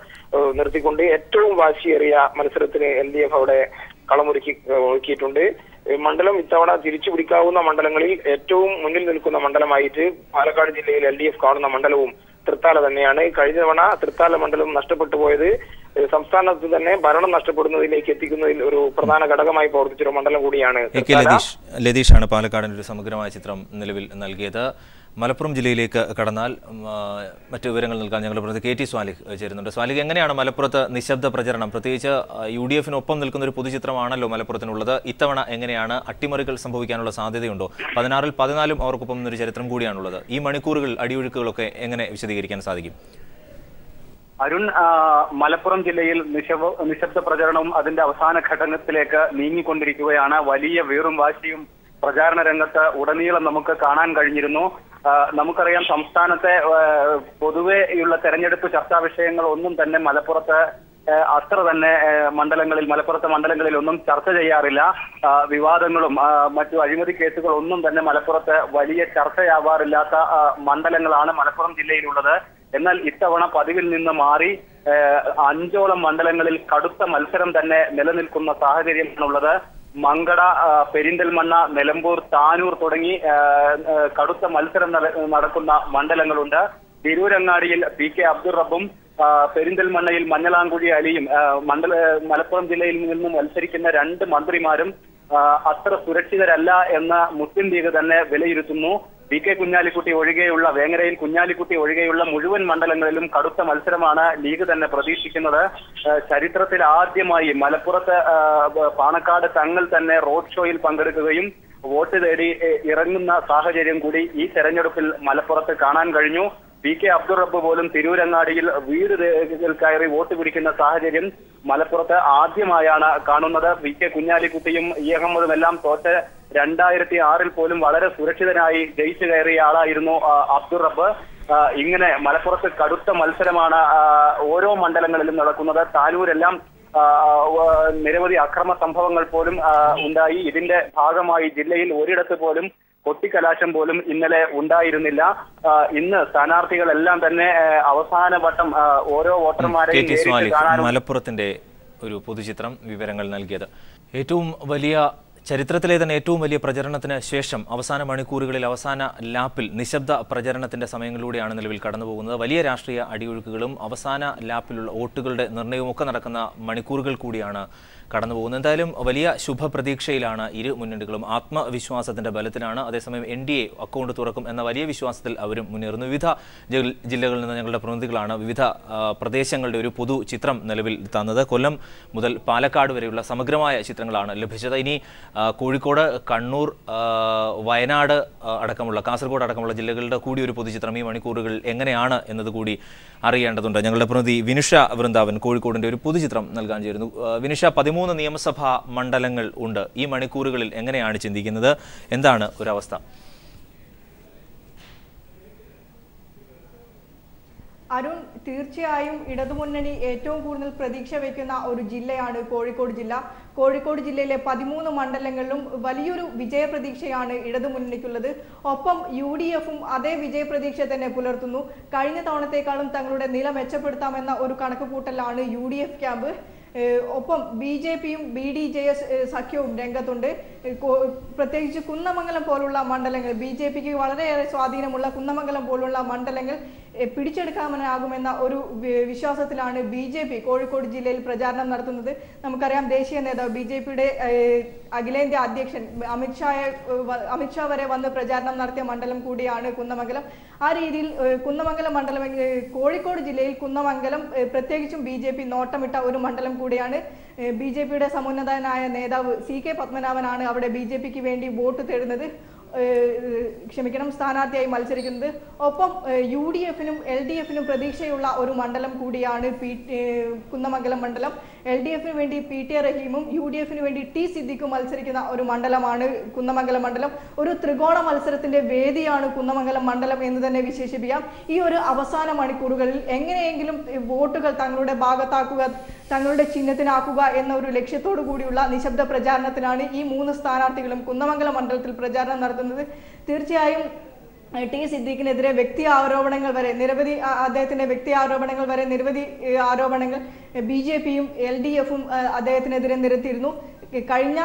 നിർത്തിക്കൊണ്ട് ഏറ്റവും വാശിയേറിയ മത്സരത്തിന് LDF അവിടെ കളമൊരുക്കിയിട്ടുണ്ട്. മണ്ഡലം ഇത്തവണ തിരിച്ചു പിടിക്കാവുന്ന മണ്ഡലങ്ങളിൽ ഏറ്റവും മുന്നിൽ നിൽക്കുന്ന മണ്ഡലമായിട്ട് പാലക്കാട് ജില്ലയിൽ LDF കാണുന്ന മണ്ഡലവും തൃത്താല തന്നെയാണ്. കഴിഞ്ഞ തവണ തൃത്താല മണ്ഡലം നഷ്ടപ്പെട്ടു പോയത് സംസ്ഥാനത്ത് തന്നെ ഭരണം നഷ്ടപ്പെടുന്നതിലേക്ക് എത്തിക്കുന്നതിൽ ഒരു പ്രധാന ഘടകമായി പ്രവർത്തിച്ചൊരു മണ്ഡലം കൂടിയാണ്. ലതീഷാണ് പാലക്കാടിന്റെ ഒരു സമഗ്രമായ ചിത്രം നിലവിൽ നൽകിയത്. മലപ്പുറം ജില്ലയിലേക്ക് കടന്നാൽ മറ്റു വിവരങ്ങൾ നൽകാൻ ഞങ്ങളുടെ പ്രതിനിധി KT സ്വാലിഹ് ചേരുന്നുണ്ട്. സ്വാലിഹ്, എങ്ങനെയാണ് മലപ്പുറത്ത് നിശബ്ദ പ്രചരണം, പ്രത്യേകിച്ച് UDF-നൊപ്പം നിൽക്കുന്ന ഒരു പൊതുചിത്രമാണല്ലോ മലപ്പുറത്തിനുള്ളത്. ഇത്തവണ എങ്ങനെയാണ് അട്ടിമറികൾ സംഭവിക്കാനുള്ള സാധ്യതയുണ്ടോ? 16-ൽ 14 അവർക്കൊപ്പം നിന്നൊരു ചരിത്രം കൂടിയാണുള്ളത്. ഈ മണിക്കൂറുകൾ അടിയൊഴുക്കുകളൊക്കെ എങ്ങനെ വിശദീകരിക്കാൻ സാധിക്കും? അരുൺ, മലപ്പുറം ജില്ലയിൽ നിശബ്ദ പ്രചരണവും അതിന്റെ അവസാന ഘട്ടത്തിലേക്ക് നീങ്ങിക്കൊണ്ടിരിക്കുകയാണ്. വലിയ വീറും വാശിയും പ്രചാരണ രംഗത്ത് ഉടനീളം നമുക്ക് കാണാൻ കഴിഞ്ഞിരുന്നു. നമുക്കറിയാം, സംസ്ഥാനത്തെ പൊതുവെയുള്ള തെരഞ്ഞെടുപ്പ് ചർച്ചാ വിഷയങ്ങൾ ഒന്നും തന്നെ മലപ്പുറത്ത് അത്ര തന്നെ മലപ്പുറത്തെ മണ്ഡലങ്ങളിൽ ഒന്നും ചർച്ച ചെയ്യാറില്ല. വിവാദങ്ങളും മറ്റു അഴിമതി കേസുകളൊന്നും തന്നെ മലപ്പുറത്ത് വലിയ ചർച്ചയാവാറില്ലാത്ത മണ്ഡലങ്ങളാണ് മലപ്പുറം ജില്ലയിലുള്ളത്. എന്നാൽ ഇത്തവണ പതിവിൽ നിന്ന് മാറി 5ഓളം മണ്ഡലങ്ങളിൽ കടുത്ത മത്സരം തന്നെ നിലനിൽക്കുന്ന സാഹചര്യമാണുള്ളത്. മങ്കട, പെരിന്തൽമണ്ണ, നിലമ്പൂർ, താനൂർ തുടങ്ങി കടുത്ത മത്സരം നടക്കുന്ന മണ്ഡലങ്ങളുണ്ട്. തിരൂരങ്ങാടിയിൽ PK അബ്ദുൾ റബ്ബും പെരിന്തൽമണ്ണയിൽ മഞ്ഞളാംകുഴി അലിയും മലപ്പുറം ജില്ലയിൽ നിന്നും മത്സരിക്കുന്ന 2 മന്ത്രിമാരും അത്ര സുരക്ഷിതരല്ല എന്ന് മുസ്ലിം ലീഗ് തന്നെ വിലയിരുത്തുന്നു. VK കുഞ്ഞാലിക്കുട്ടി ഒഴികെയുള്ള വേങ്ങരയിൽ കുഞ്ഞാലിക്കുട്ടി ഒഴികെയുള്ള മുഴുവൻ മണ്ഡലങ്ങളിലും കടുത്ത മത്സരമാണ് ലീഗ് തന്നെ പ്രതീക്ഷിക്കുന്നത്. ചരിത്രത്തിൽ ആദ്യമായി മലപ്പുറത്ത് പാണക്കാട് തങ്ങൾ തന്നെ റോഡ് ഷോയിൽ പങ്കെടുക്കുകയും വോട്ട് തേടി ഇറങ്ങുന്ന സാഹചര്യം കൂടി ഈ തെരഞ്ഞെടുപ്പിൽ മലപ്പുറത്ത് കാണാൻ കഴിഞ്ഞു. PK അബ്ദുൾ റബ്ബ് പോലും തിരൂരങ്ങാടിയിൽ വീട് കയറി വോട്ട് പിടിക്കുന്ന സാഹചര്യം മലപ്പുറത്ത് ആദ്യമായാണ് കാണുന്നത്. PK കുഞ്ഞാലിക്കുട്ടിയും ഇ അഹമ്മദും എല്ലാം തോറ്റ് 2006 പോലും വളരെ സുരക്ഷിതനായി ജയിച്ചു കയറിയ ആളായിരുന്നു അബ്ദുൾ റബ്ബ്. ഇങ്ങനെ മലപ്പുറത്ത് കടുത്ത മത്സരമാണ് ഓരോ മണ്ഡലങ്ങളിലും നടക്കുന്നത്. താനൂരെല്ലാം നിരവധി അക്രമ സംഭവങ്ങൾ പോലും ഉണ്ടായി. ഇതിന്റെ ഭാഗമായി ജില്ലയിൽ ഒരിടത്ത് പോലും കൊട്ടിക്കലാശം പോലും ഇന്നലെ ഉണ്ടായിരുന്നില്ല. ഇന്ന് സ്ഥാനാർത്ഥികളെല്ലാം തന്നെ അവസാന വട്ടം ഓരോ വോട്ടർമാരെയും മലപ്പുറത്തിന്റെ ഒരു പൊതുചിത്രം വിവരങ്ങൾ നൽകിയത്. ഏറ്റവും വലിയ ചരിത്രത്തിലെ തന്നെ ഏറ്റവും വലിയ പ്രചരണത്തിന് ശേഷം അവസാന മണിക്കൂറുകളിൽ അവസാന ലാപ്പിൽ നിശബ്ദ പ്രചരണത്തിന്റെ സമയങ്ങളിലൂടെയാണ് നിലവിൽ കടന്നുപോകുന്നത്. വലിയ രാഷ്ട്രീയ അടിയൊഴുക്കുകളും അവസാന ലാപ്പിലുള്ള വോട്ടുകളുടെ നിർണ്ണയവും ഒക്കെ നടക്കുന്ന മണിക്കൂറുകൾ കൂടിയാണ് കടന്നുപോകുന്നത്. എന്തായാലും വലിയ ശുഭപ്രതീക്ഷയിലാണ് ഇരു മുന്നണികളും. ആത്മവിശ്വാസത്തിന്റെ ബലത്തിലാണ്. അതേസമയം NDA അക്കൗണ്ട് തുറക്കും എന്ന വലിയ വിശ്വാസത്തിൽ അവരും മുന്നേറുന്നു. വിവിധ ജില്ലകളിൽ നിന്ന് ഞങ്ങളുടെ പ്രതിനിധികളാണ് വിവിധ പ്രദേശങ്ങളുടെ ഒരു പൊതു ചിത്രം നിലവിൽ തന്നത്. കൊല്ലം മുതൽ പാലക്കാട് വരെയുള്ള സമഗ്രമായ ചിത്രങ്ങളാണ് ലഭിച്ചത്. ഇനി കോഴിക്കോട്, കണ്ണൂർ, വയനാട് അടക്കമുള്ള കാസർഗോഡ് അടക്കമുള്ള ജില്ലകളുടെ കൂടി ഒരു പൊതുചിത്രം ഈ മണിക്കൂറുകൾ എങ്ങനെയാണ് എന്നതുകൂടി അറിയേണ്ടതുണ്ട്. ഞങ്ങളുടെ പ്രതിനിധി വിനുഷ വൃന്ദാവൻ കോഴിക്കോടിന്റെ ഒരു പൊതുചിത്രം നൽകാൻ ചേരുന്നു. വിനുഷ, 13 നിയമസഭാ മണ്ഡലങ്ങൾ ഉണ്ട്. ഈ മണിക്കൂറുകളിൽ എങ്ങനെയാണ് ചിന്തിക്കുന്നത്? എന്താണ് ഒരവസ്ഥ? അരുൺ, തീർച്ചയായും ഇടതുമുന്നണി ഏറ്റവും കൂടുതൽ പ്രതീക്ഷ വയ്ക്കുന്ന ഒരു ജില്ലയാണ് കോഴിക്കോട് ജില്ല. കോഴിക്കോട് ജില്ലയിലെ 13 മണ്ഡലങ്ങളിലും വലിയൊരു വിജയപ്രതീക്ഷയാണ് ഇടതുമുന്നണിക്കുള്ളത്. ഒപ്പം UDFും അതേ വിജയപ്രതീക്ഷ തന്നെ പുലർത്തുന്നു. കഴിഞ്ഞ തവണത്തേക്കാളും തങ്ങളുടെ നില മെച്ചപ്പെടുത്താമെന്ന ഒരു കണക്കുകൂട്ടലാണ് UDF ക്യാമ്പ്. ഒപ്പം BJPയും BDJS സഖ്യവും രംഗത്തുണ്ട്. പ്രത്യേകിച്ച് കുന്നമംഗലം പോലുള്ള മണ്ഡലങ്ങൾ, BJPക്ക് വളരെയേറെ സ്വാധീനമുള്ള കുന്നമംഗലം പോലുള്ള മണ്ഡലങ്ങൾ പിടിച്ചെടുക്കാമെന്നാകുമെന്ന ഒരു വിശ്വാസത്തിലാണ് BJP കോഴിക്കോട് ജില്ലയിൽ പ്രചാരണം നടത്തുന്നത്. നമുക്കറിയാം, ദേശീയ നേതാവ് BJPയുടെ അഖിലേന്ത്യാ അധ്യക്ഷൻ അമിത്ഷാ വരെ വന്ന് പ്രചാരണം നടത്തിയ മണ്ഡലം കൂടിയാണ് കുന്നമംഗലം. ആ രീതിയിൽ കുന്നമംഗലം മണ്ഡലം, കോഴിക്കോട് ജില്ലയിൽ കുന്നമംഗലം പ്രത്യേകിച്ചും BJP നോട്ടമിട്ട ഒരു മണ്ഡലം കൂടിയാണ്. BJPയുടെ സമുന്നതനായ നേതാവ് CK പത്മനാഭനാണ് അവിടെ BJPക്ക് വേണ്ടി വോട്ട് തേടുന്നത്, സ്ഥാനാർത്ഥിയായി മത്സരിക്കുന്നത്. ഒപ്പം UDFനും LDFനും പ്രതീക്ഷയുള്ള ഒരു മണ്ഡലം കൂടിയാണ് കുന്നമംഗലം മണ്ഡലം. LDFന് വേണ്ടി PT റഹീമും UDFന് വേണ്ടി T സിദ്ദിഖും മത്സരിക്കുന്ന ഒരു മണ്ഡലമാണ് കുന്നമംഗലം മണ്ഡലം. ഒരു ത്രികോണ മത്സരത്തിന്റെ വേദിയാണ് കുന്നമംഗലം മണ്ഡലം എന്ന് തന്നെ വിശേഷിപ്പിക്കാം. ഈ ഒരു അവസാന മണിക്കൂറുകളിൽ എങ്ങനെയെങ്കിലും വോട്ടുകൾ തങ്ങളുടെ ഭാഗത്താക്കുക, തങ്ങളുടെ ചിഹ്നത്തിനാക്കുക എന്ന ഒരു ലക്ഷ്യത്തോടു കൂടിയുള്ള നിശബ്ദ പ്രചാരണത്തിനാണ് ഈ 3 സ്ഥാനാർത്ഥികളും കുന്നമംഗലം മണ്ഡലത്തിൽ പ്രചാരണം നടത്തുന്നത്. തീർച്ചയായും T സിദ്ദീഖിനെതിരെ വ്യക്തി ആരോപണങ്ങൾ വരെ നിരവധി ആരോപണങ്ങൾ BJPയും LDFും അദ്ദേഹത്തിനെതിരെ നിരത്തിയിരുന്നു. കഴിഞ്ഞ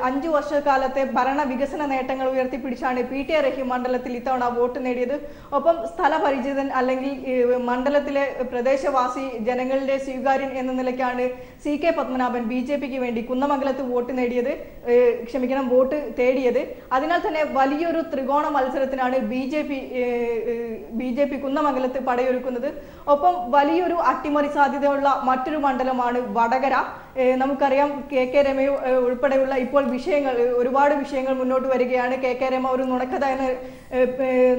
5 വർഷക്കാലത്തെ ഭരണ വികസന നേട്ടങ്ങൾ ഉയർത്തിപ്പിടിച്ചാണ് PT റഹീം മണ്ഡലത്തിൽ ഇത്തവണ വോട്ട് നേടിയത്. ഒപ്പം സ്ഥലപരിചിതൻ അല്ലെങ്കിൽ മണ്ഡലത്തിലെ പ്രദേശവാസി, ജനങ്ങളുടെ സ്വീകാര്യൻ എന്ന നിലയ്ക്കാണ് CK പത്മനാഭൻ BJPക്ക് വേണ്ടി കുന്നമംഗലത്ത് വോട്ട് തേടിയത്. അതിനാൽ തന്നെ വലിയൊരു ത്രികോണ മത്സരത്തിനാണ് BJP കുന്നമംഗലത്ത് പടയൊരുക്കുന്നത്. ഒപ്പം വലിയൊരു അട്ടിമറി സാധ്യതയുള്ള മറ്റൊരു മണ്ഡലമാണ് വടകര. നമുക്കറിയാം, KK രമ ഉൾപ്പെടെയുള്ള ഇപ്പോൾ ഒരുപാട് വിഷയങ്ങൾ മുന്നോട്ട് വരികയാണ്. KK രമ ഒരു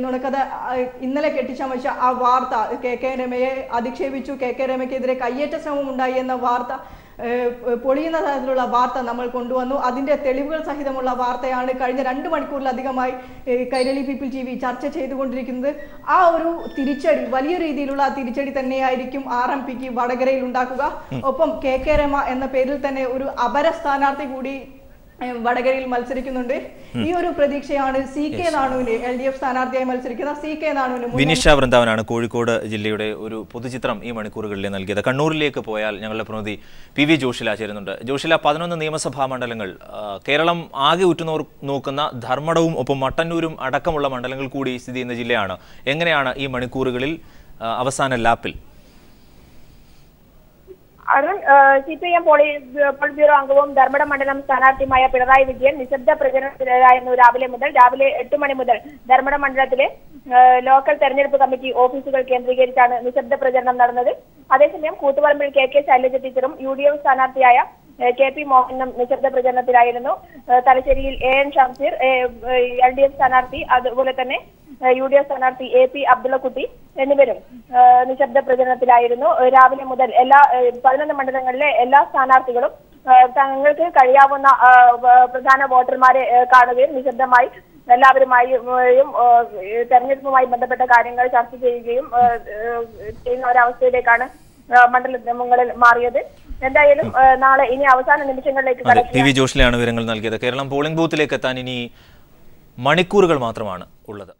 നുണക്കഥ ഇന്നലെ കെട്ടിച്ചമച്ച ആ വാർത്ത, KK രമയെ അധിക്ഷേപിച്ചു, KK രമയ്ക്കെതിരെ കയ്യേറ്റ ശ്രമം ഉണ്ടായി എന്ന വാർത്ത, പൊളിയുന്ന തരത്തിലുള്ള വാർത്ത നമ്മൾ കൊണ്ടുവന്നു. അതിന്റെ തെളിവുകൾ സഹിതമുള്ള വാർത്തയാണ് കഴിഞ്ഞ 2 മണിക്കൂറിലധികമായി കൈരളി പീപ്പിൾ TV ചർച്ച ചെയ്തുകൊണ്ടിരിക്കുന്നത്. ആ ഒരു തിരിച്ചടി, വലിയ രീതിയിലുള്ള തിരിച്ചടി തന്നെയായിരിക്കും RMPക്ക് വടകരയിൽ ഉണ്ടാക്കുക. ഒപ്പം KK രമ എന്ന പേരിൽ തന്നെ ഒരു അപര സ്ഥാനാർത്ഥി കൂടി വടകരയിൽ മത്സരിക്കുന്നുണ്ട്. ഈ ഒരു പ്രതീക്ഷയാണ് CK നാണുവിന്, LDF സ്ഥാനാർത്ഥിയായി മത്സരിക്കുന്ന CK നാണുവിന്. വിനിഷ വൃന്ദാവനാണ് കോഴിക്കോട് ജില്ലയുടെ ഒരു പൊതുചിത്രം ഈ മണിക്കൂറുകളിൽ നൽകിയത്. കണ്ണൂരിലേക്ക് പോയാൽ ഞങ്ങളുടെ പ്രതിനിധി PV ജോഷില ചേരുന്നുണ്ട്. ജോഷില, 11 നിയമസഭാ മണ്ഡലങ്ങൾ, കേരളം ആകെ ഉറ്റുനോക്കുന്ന ധർമ്മടവും ഒപ്പം മട്ടന്നൂരും അടക്കമുള്ള മണ്ഡലങ്ങൾ കൂടി സ്ഥിതി ചെയ്യുന്ന ജില്ലയാണ്. എങ്ങനെയാണ് ഈ മണിക്കൂറുകളിൽ അവസാന ലാപ്പിൽ? അരുൺ, CPIM പോളിറ്റ് ബ്യൂറോ അംഗവും ധർമ്മട മണ്ഡലം സ്ഥാനാർത്ഥിയുമായ പിണറായി വിജയൻ നിശബ്ദ പ്രചരണത്തിലായിരുന്നു. രാവിലെ 8 മണി മുതൽ ധർമ്മട മണ്ഡലത്തിലെ ലോക്കൽ തെരഞ്ഞെടുപ്പ് കമ്മിറ്റി ഓഫീസുകൾ കേന്ദ്രീകരിച്ചാണ് നിശബ്ദ പ്രചരണം നടന്നത്. അതേസമയം കൂത്തുപറമ്പിൽ KK ശൈലജ ടീച്ചറും UDF സ്ഥാനാർത്ഥിയായ KP മോഹനും നിശബ്ദ പ്രചരണത്തിലായിരുന്നു. തലശ്ശേരിയിൽ AN ഷംസീർ LDF സ്ഥാനാർത്ഥി, അതുപോലെ തന്നെ UDF സ്ഥാനാർത്ഥി AP അബ്ദുള്ളക്കുട്ടി എന്നിവരും നിശബ്ദ പ്രചരണത്തിലായിരുന്നു. രാവിലെ മുതൽ 11 മണ്ഡലങ്ങളിലെ എല്ലാ സ്ഥാനാർത്ഥികളും തങ്ങൾക്ക് കഴിയാവുന്ന പ്രധാന വോട്ടർമാരെ കാണുകയും നിശബ്ദമായി എല്ലാവരുമായും തെരഞ്ഞെടുപ്പുമായി ബന്ധപ്പെട്ട കാര്യങ്ങൾ ചർച്ച ചെയ്യുകയും ചെയ്യുന്ന ഒരവസ്ഥയിലേക്കാണ് മണ്ഡലങ്ങളിൽ മാറിയത്. എന്തായാലും നാളെ ഇനി അവസാന നിമിഷങ്ങളിലേക്ക് TV ജോഷിലെയാണ് വിവരങ്ങൾ നൽകിയത്. കേരളം പോളിംഗ് ബൂത്തിലേക്ക് എത്താൻ ഇനി മണിക്കൂറുകൾ മാത്രമാണ് ഉള്ളത്.